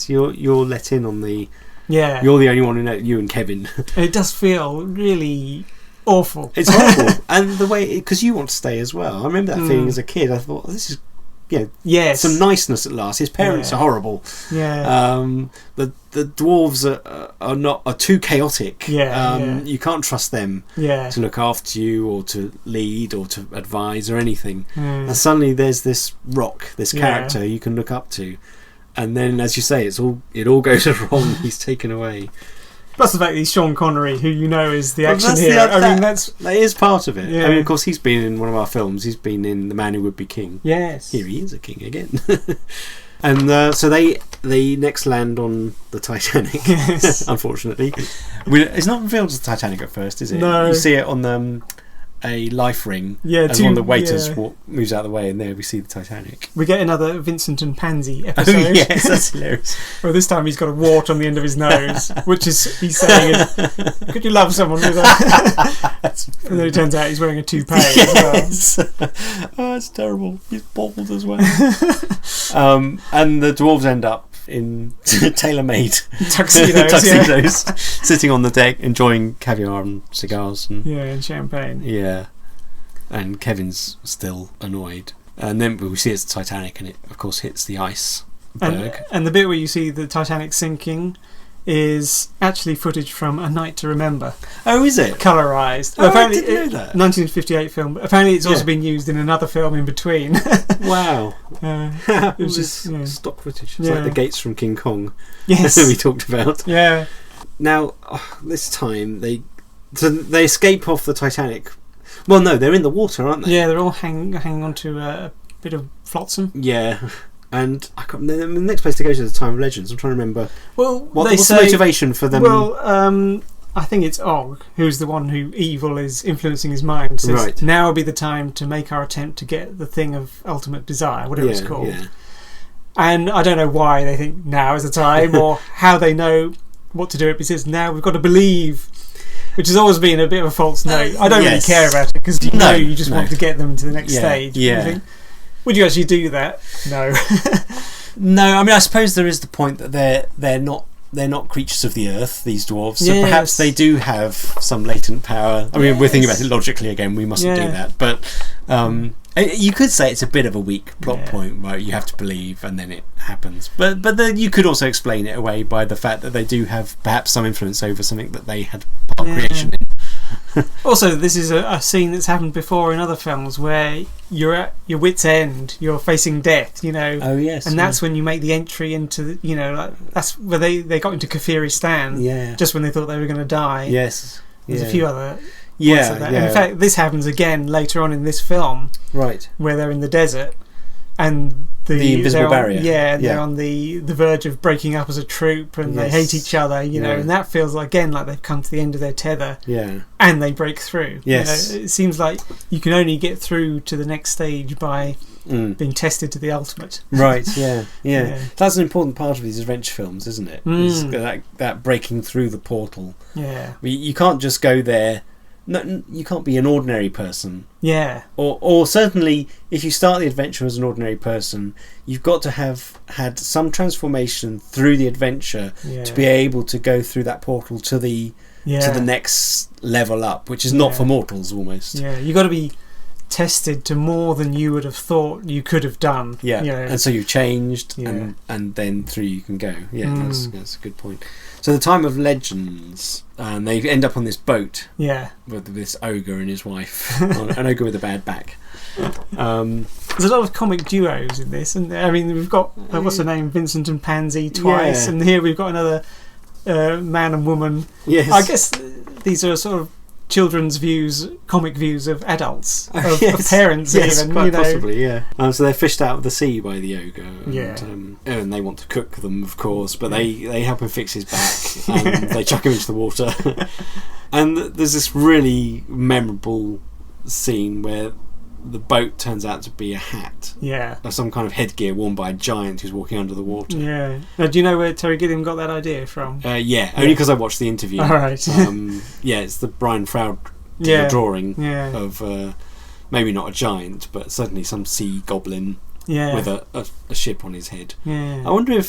You're let in on the. Yeah. You're the only one who knows, you and Kevin. It does feel really awful. It's horrible, and the way because you want to stay as well. I remember that feeling as a kid. I thought this is. Some niceness at last. His parents are horrible. Yeah. The dwarves are too chaotic. You can't trust them to look after you or to lead or to advise or anything. And suddenly there's this rock, this character you can look up to, and then, as you say, it all goes wrong. He's taken away. Plus the fact that he's Sean Connery, who is the action hero. That is part of it. Yeah. I mean, of course, he's been in one of our films. He's been in The Man Who Would Be King. Yes. Here he is a king again. And so they next land on the Titanic. Yes. Unfortunately, it's not revealed as the Titanic at first, is it? No. You see it on a life ring. As one of the waiters moves out of the way, and there we see the Titanic. We get another Vincent and Pansy episode. Oh, yes, that's hilarious. Well, this time he's got a wart on the end of his nose, which he's saying, could you love someone with that? And then it turns out he's wearing a toupee as well. Oh, it's terrible. He's bald as well. And the dwarves end up in tailor-made tuxedos sitting on the deck enjoying caviar and cigars and champagne. And Kevin's still annoyed, and then we see it's the Titanic, and it of course hits the iceberg. And the bit where you see the Titanic sinking is actually footage from A Night to Remember. Oh, is it? Colourised. Oh, apparently, I didn't know that. 1958 film. Apparently it's also been used in another film in between. Wow. It was just stock footage. It's like the gates from King Kong. Yes. That we talked about. Yeah. Now, this time they escape off the Titanic. Well, no, they're in the water, aren't they? Yeah, they're all hanging onto a bit of flotsam. Yeah. And the next place to go to is the Time of Legends. I'm trying to remember. Well, what's the motivation for them? Well, I think it's Og, who's the one who evil is influencing his mind. Says, right. Now will be the time to make our attempt to get the thing of ultimate desire, whatever it's called. Yeah. And I don't know why they think now is the time, or how they know what to do it. But he says, now we've got to believe, which has always been a bit of a false note. I don't really care about it, because you just want to get them to the next stage. Yeah. Would you actually do that? No. No, I mean, I suppose there is the point that they're not creatures of the earth, these dwarves. So perhaps they do have some latent power. I mean, we're thinking about it logically again. We mustn't do that. But you could say it's a bit of a weak plot point where you have to believe and then it happens. But then you could also explain it away by the fact that they do have perhaps some influence over something that they had part creation in. Also, this is a scene that's happened before in other films where you're at your wit's end, you're facing death, Oh yes, and that's when you make the entry into that's where they got into Kafiristan, just when they thought they were going to die. Yes, there's a few other yeah. And in fact, this happens again later on in this film, right, where they're in the desert and the invisible barrier. They're on the verge of breaking up as a troop, and they hate each other, and that feels again like they've come to the end of their tether. Yeah. And they break through. Yes. It seems like you can only get through to the next stage by being tested to the ultimate. Right, yeah. That's an important part of these adventure films, isn't it? Is that breaking through the portal. Yeah. You can't just go there. No, you can't be an ordinary person. Yeah. Or certainly, if you start the adventure as an ordinary person, you've got to have had some transformation through the adventure to be able to go through that portal to the next level up, which is not for mortals almost. Yeah, you've got to be tested to more than you would have thought you could have done. Yeah, you know. and so you've changed, Yeah. and then through you can go. Yeah, that's a good point. So the time of legends, and they end up on this boat. Yeah, with this ogre and his wife, an ogre with a bad back. There's a lot of comic duos in this, and I mean we've got what's her name, Vincent and Pansy twice, and here we've got another man and woman. Yes, I guess these are sort of children's views, comic views of adults, of parents, even. Quite possibly, yeah. So they're fished out of the sea by the ogre, and they want to cook them, of course, but they help him fix his back, and they chuck him into the water. And there's this really memorable scene where the boat turns out to be a hat, or some kind of headgear worn by a giant who's walking under the water. Yeah. Now, do you know where Terry Gilliam got that idea from? Only because I watched the interview. All right. It's the Brian Froud drawing of maybe not a giant, but certainly some sea goblin with a ship on his head. Yeah. I wonder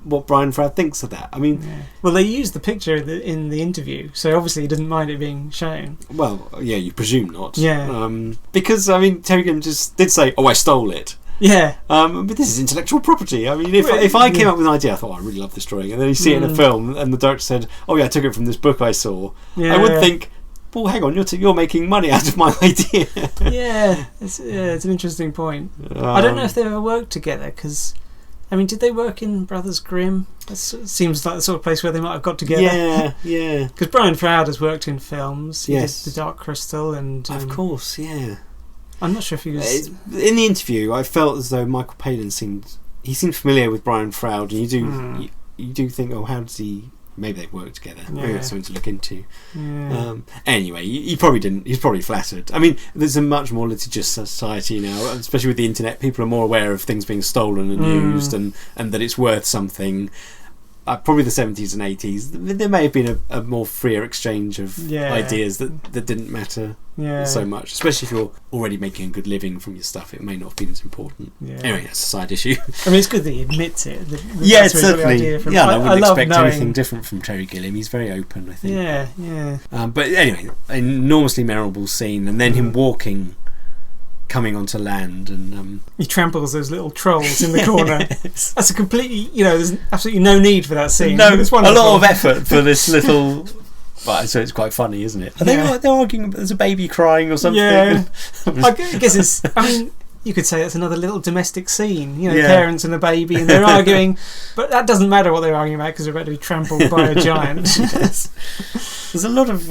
what Brian Froud thinks of that. I mean, well, they used the picture in the interview, so obviously he didn't mind it being shown. Well, yeah, you presume not. Yeah. Because I mean, Terry Gilliam just did say, "Oh, I stole it." Yeah. But this is intellectual property. I mean, if I came up with an idea, I thought, I really love this drawing, and then you see it in a film, and the director said, "Oh yeah, I took it from this book I saw." I would think, well, hang on, you're making money out of my idea. It's an interesting point. I don't know if they ever worked together, because I mean, did they work in Brothers Grimm? It seems like the sort of place where they might have got together. Yeah. Because Brian Froud has worked in films. He Yes. did The Dark Crystal, and Of course, yeah. I'm not sure if he was. In the interview, I felt as though Michael Palin seemed familiar with Brian Froud, and you do think, oh, how does he? Maybe they've worked together. Maybe that's something to look into. Yeah. Anyway, he probably didn't. He's probably flattered. I mean, there's a much more litigious society now, especially with the internet. People are more aware of things being stolen and used, and that it's worth something. Probably the 70s and 80s, there may have been a more freer exchange of ideas that didn't matter so much, especially if you're already making a good living from your stuff. It may not have been as important. Anyway, that's a side issue. I mean, it's good that he admits it. Certainly. I wouldn't expect anything different from Terry Gilliam. He's very open, I think. But anyway, an enormously memorable scene, and then him coming onto land, and he tramples those little trolls in the corner. That's a completely, there's absolutely no need for that scene. No, it's a lot of effort for this little. But so it's quite funny, isn't it? They're arguing. There's a baby crying or something. Yeah, I guess it's. I mean, you could say that's another little domestic scene. Parents and a baby, and they're arguing, but that doesn't matter what they're arguing about because they're about to be trampled by a giant. There's a lot of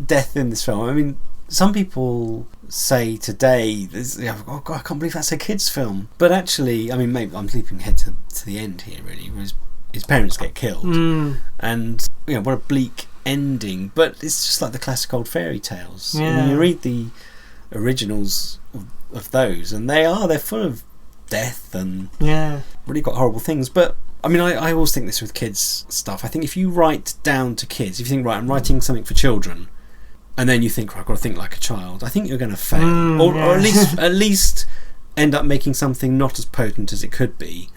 death in this film. I mean, some people say today, oh God, I can't believe that's a kids' film. But actually, I mean, maybe I'm leaping ahead to the end here. Really, his parents get killed, and what a bleak ending. But it's just like the classic old fairy tales. I mean, you read the originals of those, and they're full of death and really got horrible things. But I mean, I always think this with kids stuff. I think if you write down to kids, if you think, right, I'm writing something for children, and then you think, right, I've got to think like a child, I think you're going to fail, or at least end up making something not as potent as it could be.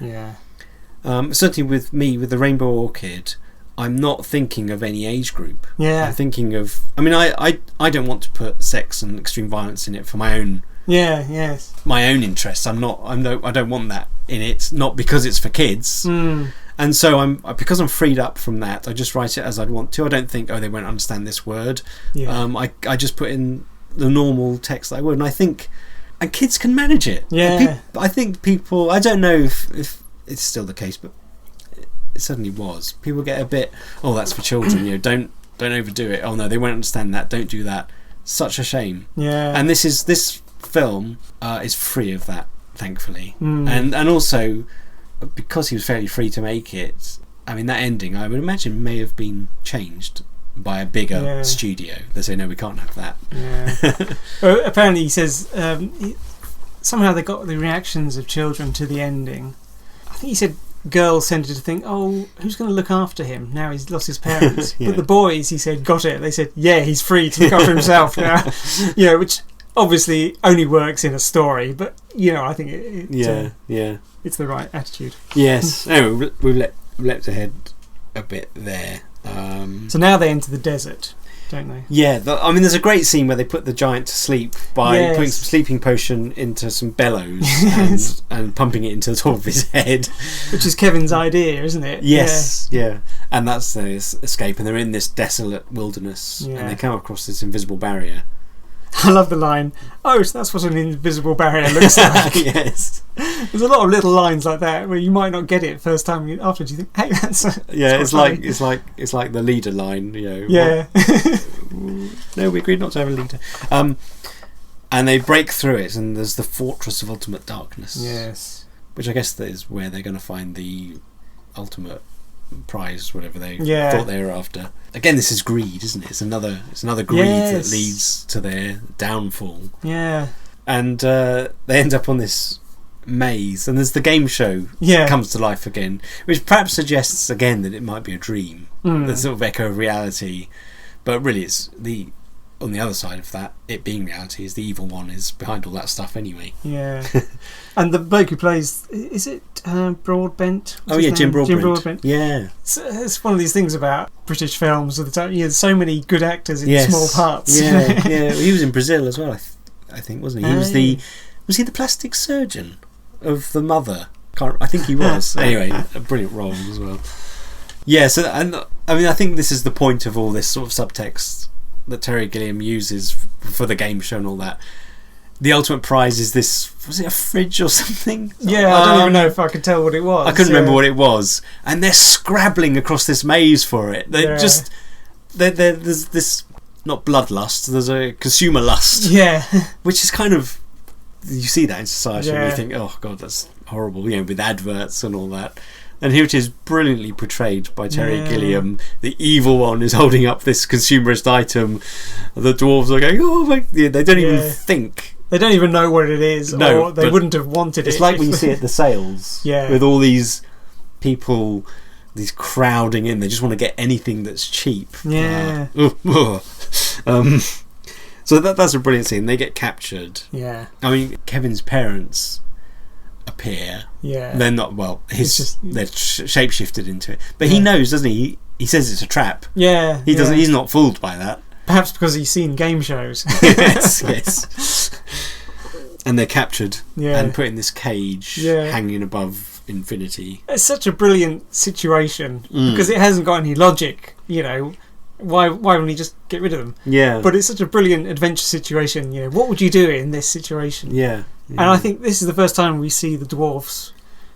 Certainly with me, with the Rainbow Orchid, I'm not thinking of any age group. I'm thinking of. I mean, I don't want to put sex and extreme violence in it for my own. My own interests. I don't want that in it. Not because it's for kids. And so because I'm freed up from that, I just write it as I'd want to. I don't think, they won't understand this word. I just put in the normal text that I would, and I think, and kids can manage it. I think people. I don't know if it's still the case, but it certainly was. People get a bit, that's for children. Don't overdo it. Oh no, they won't understand that. Don't do that. Such a shame. And this film is free of that, thankfully, and also, because he was fairly free to make it, I mean, that ending, I would imagine, may have been changed by a bigger studio. They say, no, we can't have that. Well, apparently he says somehow they got the reactions of children to the ending. I think he said girls tended to think, who's going to look after him now he's lost his parents? But the boys, he said, got it. They said, he's free to look after himself now. Which obviously only works in a story, but I think it's the right attitude. Yes. Anyway, we've leapt ahead a bit there. So now they enter the desert. don't they? Yeah, I mean, there's a great scene where they put the giant to sleep by putting some sleeping potion into some bellows and pumping it into the top of his head. Which is Kevin's idea, isn't it? Yes, yeah. And that's their escape, and they're in this desolate wilderness, and they come across this invisible barrier. I love the line, "Oh, so that's what an invisible barrier looks like." Yes. There's a lot of little lines like that where you might not get it first time. Afterwards, you think, "Hey, that's it's like the leader line, you know. Yeah. No, we agreed not to have a leader. And they break through it, and there's the Fortress of Ultimate Darkness. Yes. Which I guess is where they're going to find the ultimate prize, whatever they thought they were after. Again, this is greed, isn't it? It's another greed that leads to their downfall. Yeah. And they end up on this maze, and there's the game show comes to life again, which perhaps suggests again that it might be a dream, the sort of echo of reality, but really it's on the other side of that, it being reality, is the evil one is behind all that stuff anyway. Yeah. And the bloke who plays, is it Broadbent? Jim Broadbent. Jim Broadbent. Yeah. It's one of these things about British films at the time. There's so many good actors in small parts. Yeah, yeah. He was in Brazil as well, I think, wasn't he? Was he the plastic surgeon of the mother? I think he was. Anyway, a brilliant role as well. Yeah, so I think this is the point of all this sort of subtext that Terry Gilliam uses for the game show and all that. The ultimate prize is this, was it a fridge or something? Yeah, I don't even know if I could tell what it was. I couldn't remember what it was. And they're scrabbling across this maze for it. There's this, not bloodlust, there's a consumer lust. Yeah. Which is kind of, you see that in society and you Yeah. think, oh God, that's horrible, with adverts and all that. And here it is, brilliantly portrayed by Terry Gilliam. The evil one is holding up this consumerist item. The dwarves are going, oh my... They don't even think. They don't even know what it is, or they wouldn't have wanted it. It's like when you see at the sales, with all these people, these crowding in. They just want to get anything that's cheap. Yeah. So that's a brilliant scene. They get captured. Yeah. I mean, Kevin's parents appear. Yeah. They're not, they're shapeshifted into it. But he knows, doesn't he? He says it's a trap. Yeah. He doesn't. He's not fooled by that. Perhaps because he's seen game shows. yes. And they're captured and put in this cage hanging above infinity. It's such a brilliant situation because it hasn't got any logic, Why wouldn't he just get rid of them? Yeah. But it's such a brilliant adventure situation, What would you do in this situation? Yeah. And I think this is the first time we see the dwarves.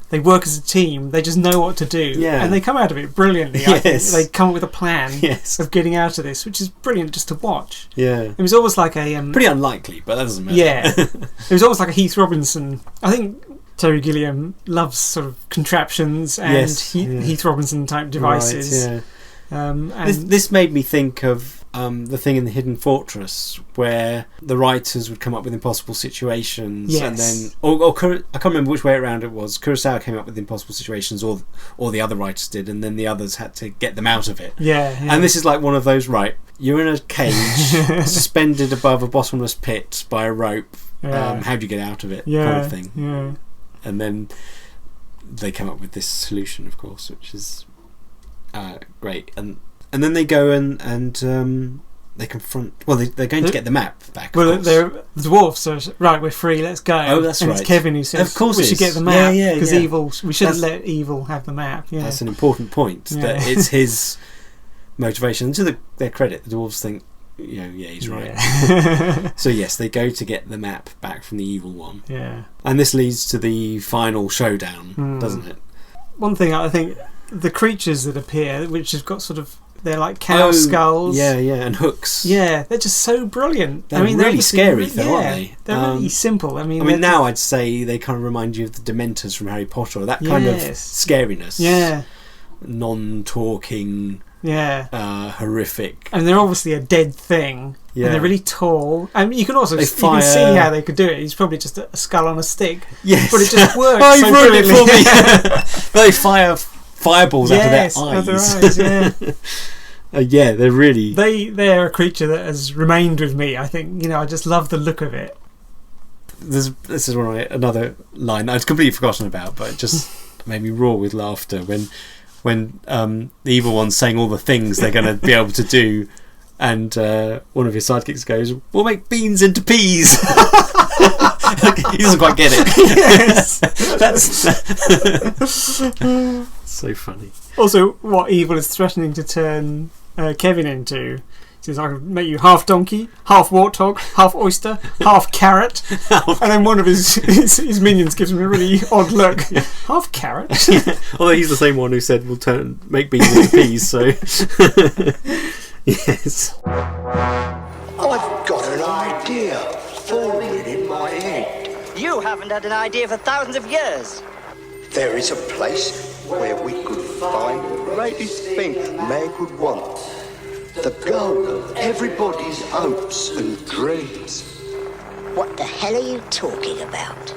They work as a team. They just know what to do. Yeah. And they come out of it brilliantly. Yes. I think they come up with a plan of getting out of this, which is brilliant just to watch. Yeah. It was almost like a... pretty unlikely, but that doesn't matter. Yeah. It was almost like a Heath Robinson. I think Terry Gilliam loves sort of contraptions and Heath Robinson type devices. Right, this made me think of the thing in the Hidden Fortress where the writers would come up with impossible situations and then I can't remember which way around it was. Kurosawa came up with impossible situations or the other writers did, and then the others had to get them out of it. And this is like one of those, right, you're in a cage suspended above a bottomless pit by a rope, how do you get out of it, kind of thing. And then they come up with this solution, of course, which is great. And then they go and they confront... Well, they're going to get the map back, Well, the dwarfs are... Right, we're free, let's go. Oh, that's and right. it's Kevin who says, of course we should get the map, because evil... We shouldn't let evil have the map. Yeah. That's an important point, that it's his motivation. And to their credit, the dwarves think, he's right. So yes, they go to get the map back from the evil one. Yeah. And this leads to the final showdown, doesn't it? One thing I think... The creatures that appear, which have got sort of... They're like cow skulls. Yeah, and hooks. Yeah, they're just so brilliant. They're really scary, though, aren't they? They're really simple. I mean, now I'd say they kind of remind you of the Dementors from Harry Potter, or that kind of scariness. Yeah. Non-talking. Yeah. Horrific. And they're obviously a dead thing. Yeah. And they're really tall. And you can also you can see how they could do it. He's probably just a skull on a stick. Yes. But it just works. You ruined it for me. They fire fireballs out of their eyes. Out of their eyes, they're really... They're a creature that has remained with me. I think, I just love the look of it. This is another line I'd completely forgotten about, but it just made me roar with laughter when the evil one's saying all the things they're going to be able to do, And one of his sidekicks goes, "We'll make beans into peas." He doesn't quite get it. Yes. That's so funny. Also, what Evil is threatening to turn Kevin into. He says, "I can make you half donkey, half warthog, half oyster, half carrot." And then one of his minions gives him a really odd look. Yeah. Half carrot? Yeah. Although he's the same one who said, "We'll make beans into peas," so... Yes. I've got an idea forming in my head. You haven't had an idea for thousands of years. There is a place where we could find the greatest thing man could want. The goal of everybody's hopes and dreams. What the hell are you talking about?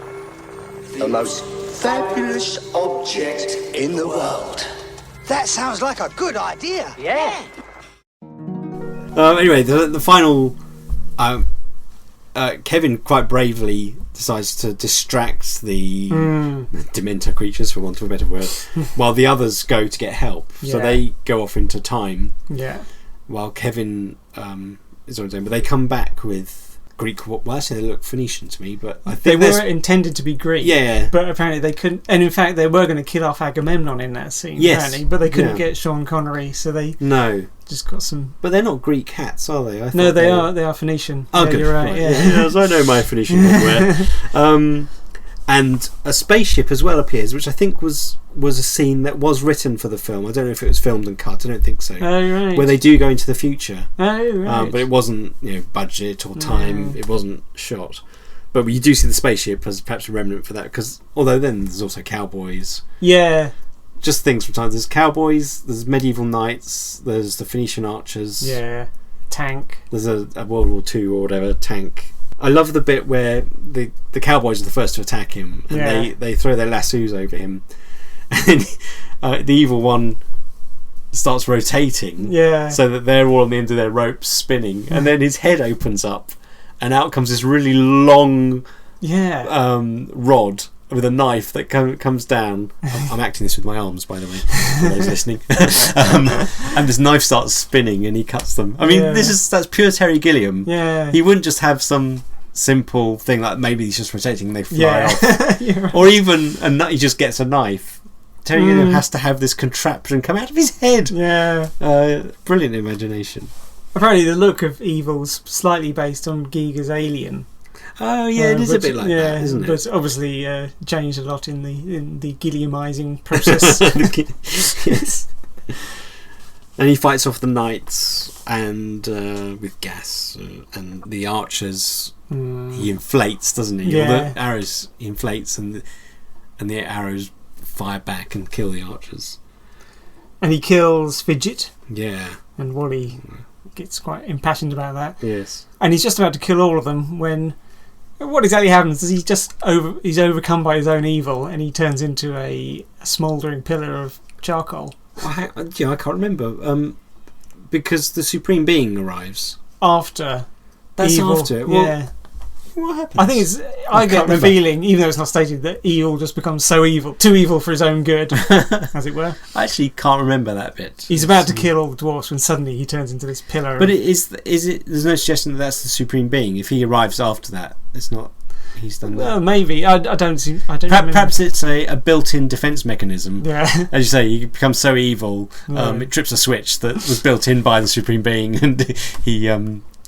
The most fabulous object in the world. That sounds like a good idea. Yeah. Anyway, the final... Kevin quite bravely decides to distract the Dementor creatures, for want of a better word, while the others go to get help. Yeah. So they go off into time. Yeah. While Kevin is on his own. But they come back with Greek... Well, actually, they look Phoenician to me, but I think they were intended to be Greek. Yeah. But apparently they couldn't... And in fact, they were going to kill off Agamemnon in that scene, apparently. But they couldn't get Sean Connery, so they... No. Just got some... But they're not Greek hats, are they? No, they are Phoenician. Oh, yeah, good. You're right, yeah. I know my Phoenician footwear. And a spaceship as well appears, which I think was a scene that was written for the film. I don't know if it was filmed and cut. I don't think so. Oh, right. Where they do go into the future. Oh, right. But it wasn't, budget or time. It wasn't shot. But you do see the spaceship as perhaps a remnant for that, because although then there's also cowboys. Yeah. Just things from time. There's cowboys, there's medieval knights, there's the Phoenician archers. Yeah. Tank. There's a World War II or whatever tank. I love the bit where the cowboys are the first to attack him, and they throw their lassos over him, and the evil one starts rotating, so that they're all on the end of their ropes spinning, and then his head opens up, and out comes this really long rod with a knife that comes down. I'm acting this with my arms, by the way, for those listening. And this knife starts spinning and he cuts them. I mean, that's pure Terry Gilliam. Yeah. He wouldn't just have some simple thing like maybe he's just rotating and they fly off. Right. Or even he just gets a knife. Terry Gilliam has to have this contraption come out of his head. Yeah. Brilliant imagination. Apparently the look of Evil's slightly based on Giger's Alien. Oh yeah, it is a bit like that, isn't it? But obviously changed a lot in the Gilliamizing process. Yes. And he fights off the knights and with gas, and the archers. He inflates, doesn't he? Yeah. Or the arrows he inflates, and the arrows fire back and kill the archers. And he kills Fidget. Yeah. And Wally gets quite impassioned about that. Yes. And he's just about to kill all of them when... What exactly happens is he's overcome by his own evil, and he turns into a smouldering pillar of charcoal. I can't remember. Because the Supreme Being arrives. After. That's evil. after it. Well, yeah. What happens? I think I get the feeling, even though it's not stated, that evil just becomes so evil, too evil for his own good, as it were. I actually can't remember that bit. He's about to kill all the dwarfs when suddenly he turns into this pillar. But is it? There's no suggestion that that's the Supreme Being. If he arrives after that, it's not. He's done that. Well, maybe. I don't remember. Perhaps it's a built-in defence mechanism. Yeah. As you say, he becomes so evil, it trips a switch that was built in by the Supreme Being, and he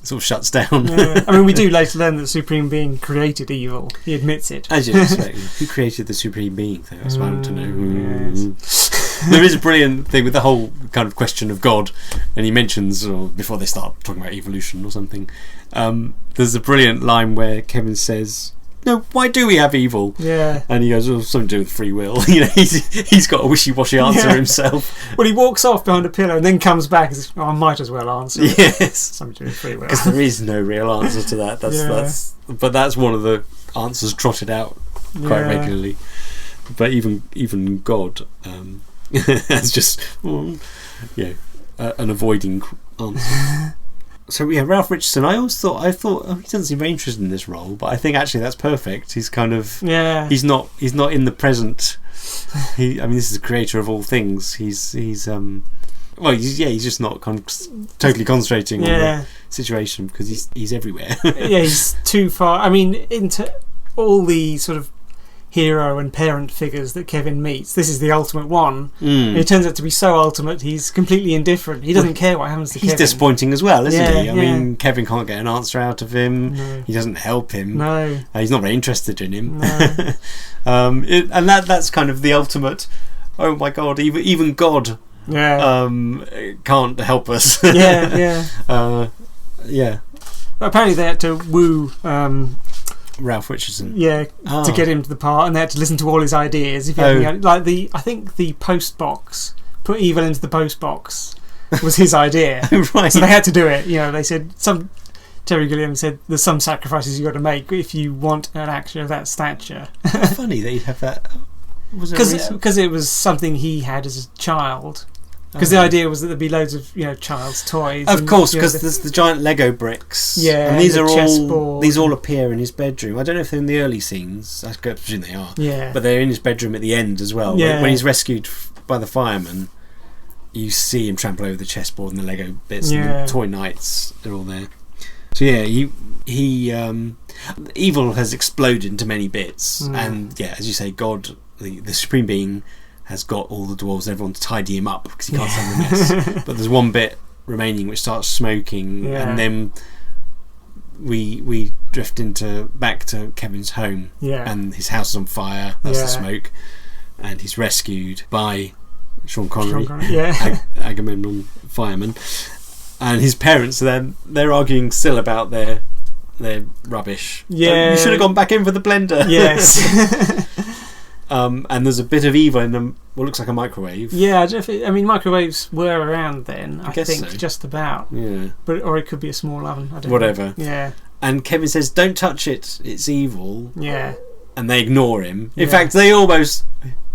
sort of shuts down. Yeah. I mean, we do later learn that the Supreme Being created evil. He admits it. As you expect. Who created the Supreme Being, though? That's what I want to know. Yes. There is a brilliant thing with the whole kind of question of God, and he mentions, or before they start talking about evolution or something, there's a brilliant line where Kevin says, "No, why do we have evil?" Yeah. And he goes, "Well, something to do with free will." He's got a wishy-washy answer himself. Well, he walks off behind a pillar and then comes back and says, I might as well answer. Yes. Something to do with free will. Because there is no real answer to that. But that's one of the answers trotted out quite regularly. But even God has just an avoiding answer. So Ralph Richardson. I thought he doesn't seem very interested in this role, but I think actually that's perfect. He's kind of he's not in the present. This is the creator of all things. He's Well, he's just not totally concentrating on the situation because he's everywhere. Yeah, he's too far. I mean, into all the sort of hero and parent figures that Kevin meets, this is the ultimate one. And it turns out to be so ultimate, he's completely indifferent. He doesn't care what happens to Kevin. He's disappointing as well, isn't he? I mean, Kevin can't get an answer out of him. No. He doesn't help him. No. He's not very interested in him. No. And that's kind of the ultimate. Oh my God! Even God, can't help us. Yeah. But apparently they had to woo Ralph Richardson. To get him to the part, and they had to listen to all his ideas. I think the post box, put evil into the post box, was his idea. Right. So they had to do it. They said Terry Gilliam said there's some sacrifices you got to make if you want an actor of that stature. Funny that you'd have that. Because it was something he had as a child. Because the idea was that there'd be loads of child's toys. Of course, because there's the giant Lego bricks. Yeah, and these all appear in his bedroom. I don't know if they're in the early scenes. I presume they are. Yeah, but they're in his bedroom at the end as well. Yeah. When he's rescued by the fireman, you see him trample over the chessboard and the Lego bits. And the toy knights are all there. So he evil has exploded into many bits, and as you say, God, the supreme being, has got all the dwarves and everyone to tidy him up because he can't stand the mess. But there's one bit remaining which starts smoking, and then we drift back to Kevin's home, and his house is on fire. That's the smoke, and he's rescued by Sean Connery, Agamemnon fireman, and his parents. They're arguing still about their rubbish. Yeah, you should have gone back in for the blender. Yes. And there's a bit of evil in what looks like a microwave. Yeah, I mean, microwaves were around then. I think so. Just about. Yeah, or it could be a small oven. I don't Whatever. know. Yeah. And Kevin says, "Don't touch it. It's evil." Yeah. And they ignore him. In fact, they almost.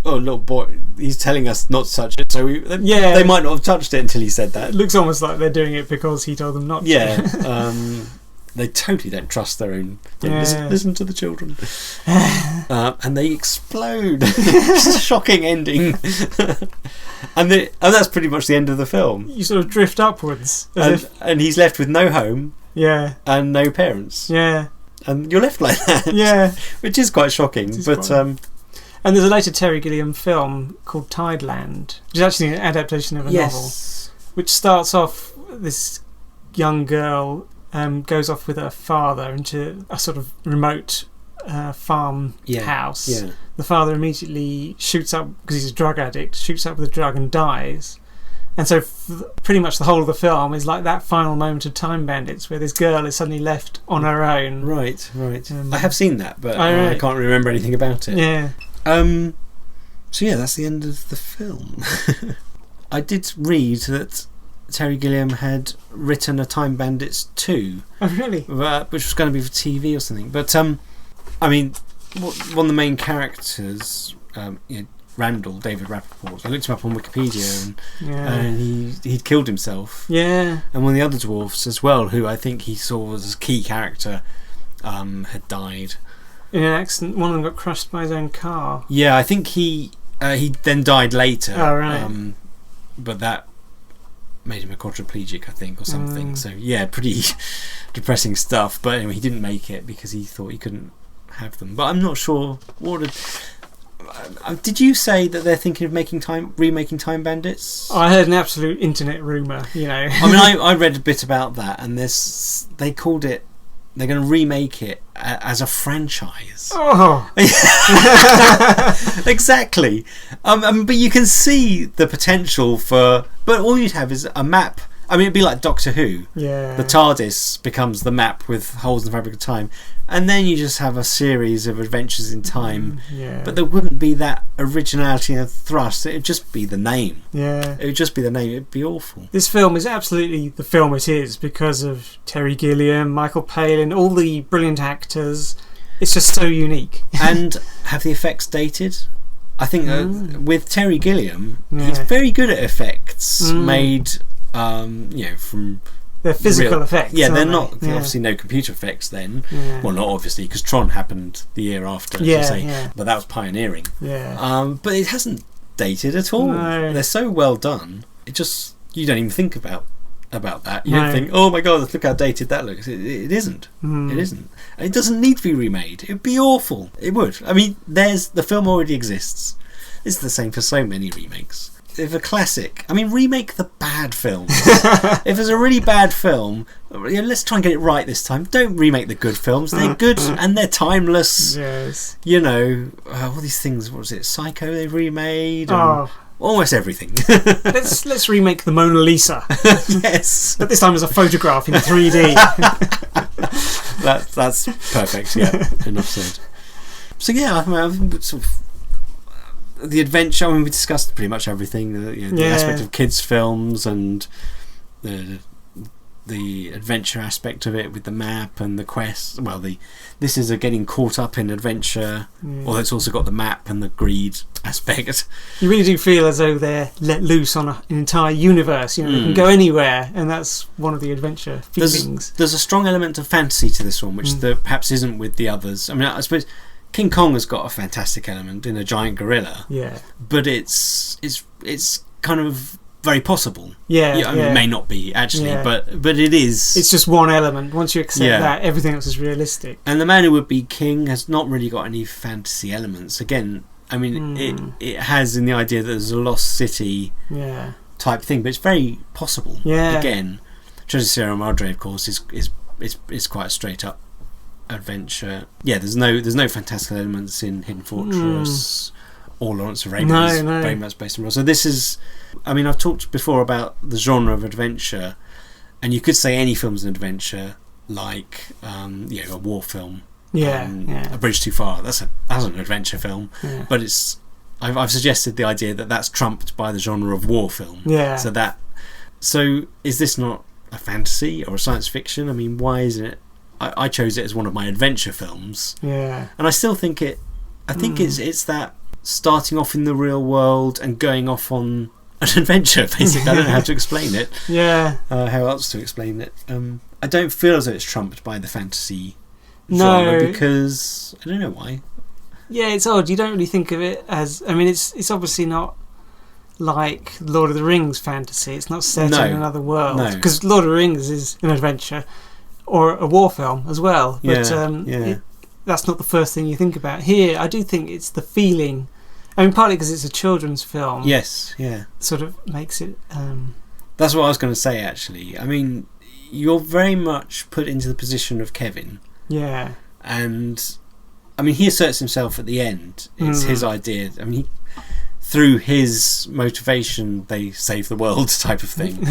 Oh, little boy, he's telling us not to touch it. So they might not have touched it until he said that. It looks almost like they're doing it because he told them not to. Yeah. They totally don't trust their own. Listen to the children, and they explode. It's a shocking ending, and that's pretty much the end of the film. You sort of drift upwards, and he's left with no home, and no parents, and you're left like that, which is quite shocking. And there's a later Terry Gilliam film called Tideland, which is actually an adaptation of a novel, which starts off this young girl. Goes off with her father into a sort of remote farm house. Yeah. The father immediately shoots up because he's a drug addict. Shoots up with a drug and dies. And so pretty much the whole of the film is like that final moment of Time Bandits, where this girl is suddenly left on her own. Right. I have seen that, but I can't remember anything about it. Yeah. So that's the end of the film. I did read that Terry Gilliam had written a Time Bandits 2. Oh, really? Which was going to be for TV or something. But, I mean, one of the main characters, Randall, David Rappaport, I looked him up on Wikipedia and he'd killed himself. Yeah. And one of the other dwarfs as well, who I think he saw as a key character, had died. In an accident, one of them got crushed by his own car. Yeah, I think he then died later. Oh, right. But that made him a quadriplegic, I think, or something. So pretty depressing stuff. But anyway, he didn't make it because he thought he couldn't have them. But I'm not sure did you say that they're thinking of remaking Time Bandits? I heard an absolute internet rumour. I mean, I read a bit about that, and they called it. They're going to remake it as a franchise. Oh, exactly. But you can see the potential for. But all you'd have is a map. I mean, it'd be like Doctor Who. Yeah. The TARDIS becomes the map with holes in the fabric of time, and then you just have a series of adventures in time. Yeah. But there wouldn't be that originality and thrust. It'd just be the name. Yeah. It would just be the name. It'd be awful. This film is absolutely the film it is because of Terry Gilliam, Michael Palin, all the brilliant actors. It's just so unique. And have the effects dated? I think with Terry Gilliam, he's very good at effects made, from... They're physical effects. Yeah, they're not... Obviously no computer effects then. Yeah. Well, not obviously, because Tron happened the year after, as you say. But that was pioneering. Yeah. But it hasn't dated at all. No. They're so well done. It just you don't even think about that. You don't think, oh my god, look how dated that looks. It isn't. It isn't. And it doesn't need to be remade. It would be awful. It would. I mean, the film already exists. It's the same for so many remakes. If a classic, I mean, remake the bad films. If there's a really bad film, let's try and get it right this time. Don't remake the good films. They're good and they're timeless. Yes. You know, all these things. What was it? Psycho they remade. Almost everything. let's remake the Mona Lisa. Yes. But this time as a photograph in 3D. That's perfect. Yeah. Enough said. So yeah, I think sort of the adventure. I mean, we discussed pretty much everything. The aspect of kids' films and the adventure aspect of it with the map and the quest. Well, this is a getting caught up in adventure, although it's also got the map and the greed aspect. You really do feel as though they're let loose on an entire universe. You know, they can go anywhere, and that's one of the adventure feelings. There's a strong element of fantasy to this one, which perhaps isn't with the others. I mean, I suppose King Kong has got a fantastic element in a giant gorilla. Yeah, but it's kind of very possible. Yeah, I mean, it may not be actually, but it is. It's just one element. Once you accept that, everything else is realistic. And the man who would be king has not really got any fantasy elements. Again, I mean, it has in the idea that there's a lost city type thing, but it's very possible. Yeah. Again, Treasure Sierra Madre, of course, is quite a straight up adventure. Yeah, there's no fantastical elements in Hidden Fortress. Or Lawrence of Arabia is very much based on real. So this is, I mean, I've talked before about the genre of adventure, and you could say any film's an adventure, like a war film. A Bridge Too Far. That's an adventure film, but it's. I've suggested the idea that that's trumped by the genre of war film. Yeah. So is this not a fantasy or a science fiction? I mean, why isn't it? I chose it as one of my adventure films. Yeah. And I still think it. I think it's that. Starting off in the real world and going off on an adventure, basically. I don't know how to explain it. Yeah. How else to explain it? I don't feel as though it's trumped by the fantasy genre because I don't know why. Yeah, it's odd. You don't really think of it as. I mean, it's obviously not like Lord of the Rings fantasy. It's not set in another world. Because Lord of the Rings is an adventure or a war film as well. But that's not the first thing you think about. Here, I do think it's the feeling. I mean, partly because it's a children's film. Yes, yeah. Sort of makes it... That's what I was going to say, actually. I mean, you're very much put into the position of Kevin. Yeah. And, I mean, he asserts himself at the end. It's his idea. I mean, through his motivation, they save the world type of thing.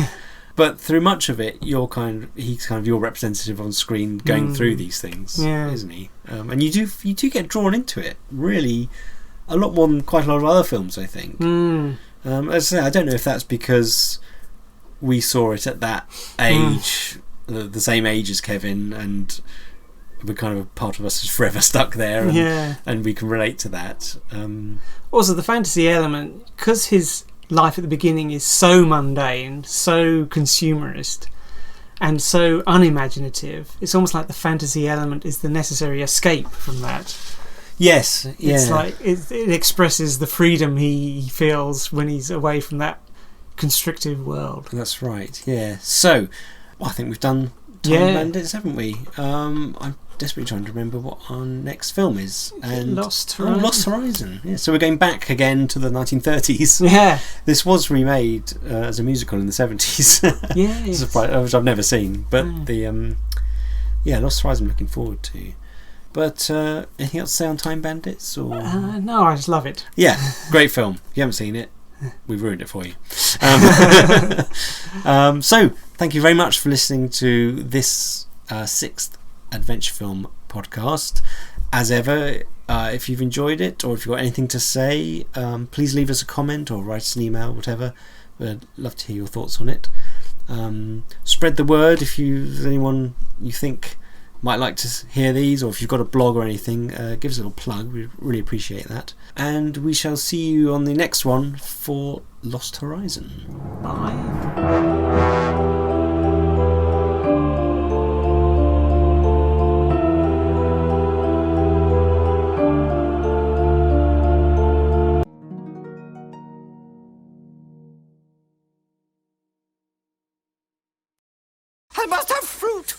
But through much of it, he's kind of your representative on screen going through these things, isn't he? And you do get drawn into it, really, a lot more than quite a lot of other films, I think. As I say, I don't know if that's because we saw it at that age, the same age as Kevin, and we're kind of part of us is forever stuck there, and we can relate to that. Also, the fantasy element, because his life at the beginning is so mundane, so consumerist, and so unimaginative. It's almost like the fantasy element is the necessary escape from that. Yes, yeah. It's like it expresses the freedom he feels when he's away from that constrictive world. That's right. Yeah. So, I think we've done Time Bandits, haven't we? I'm desperately trying to remember what our next film is. And Lost Horizon. Lost Horizon. Yeah, so we're going back again to the 1930s. Yeah. This was remade as a musical in the 70s. Yeah. Which I've never seen. But Lost Horizon I'm looking forward to. But anything else to say on Time Bandits? Or no, I just love it. Yeah, great film. If you haven't seen it, we've ruined it for you. So, thank you very much for listening to this 6th Adventure Film podcast. As ever, if you've enjoyed it or if you've got anything to say, please leave us a comment or write us an email, whatever. We'd love to hear your thoughts on it. Spread the word if there's anyone you think might like to hear these, or if you've got a blog or anything, give us a little plug. We really appreciate that. And we shall see you on the next one for Lost Horizon. Bye. I must have fruit.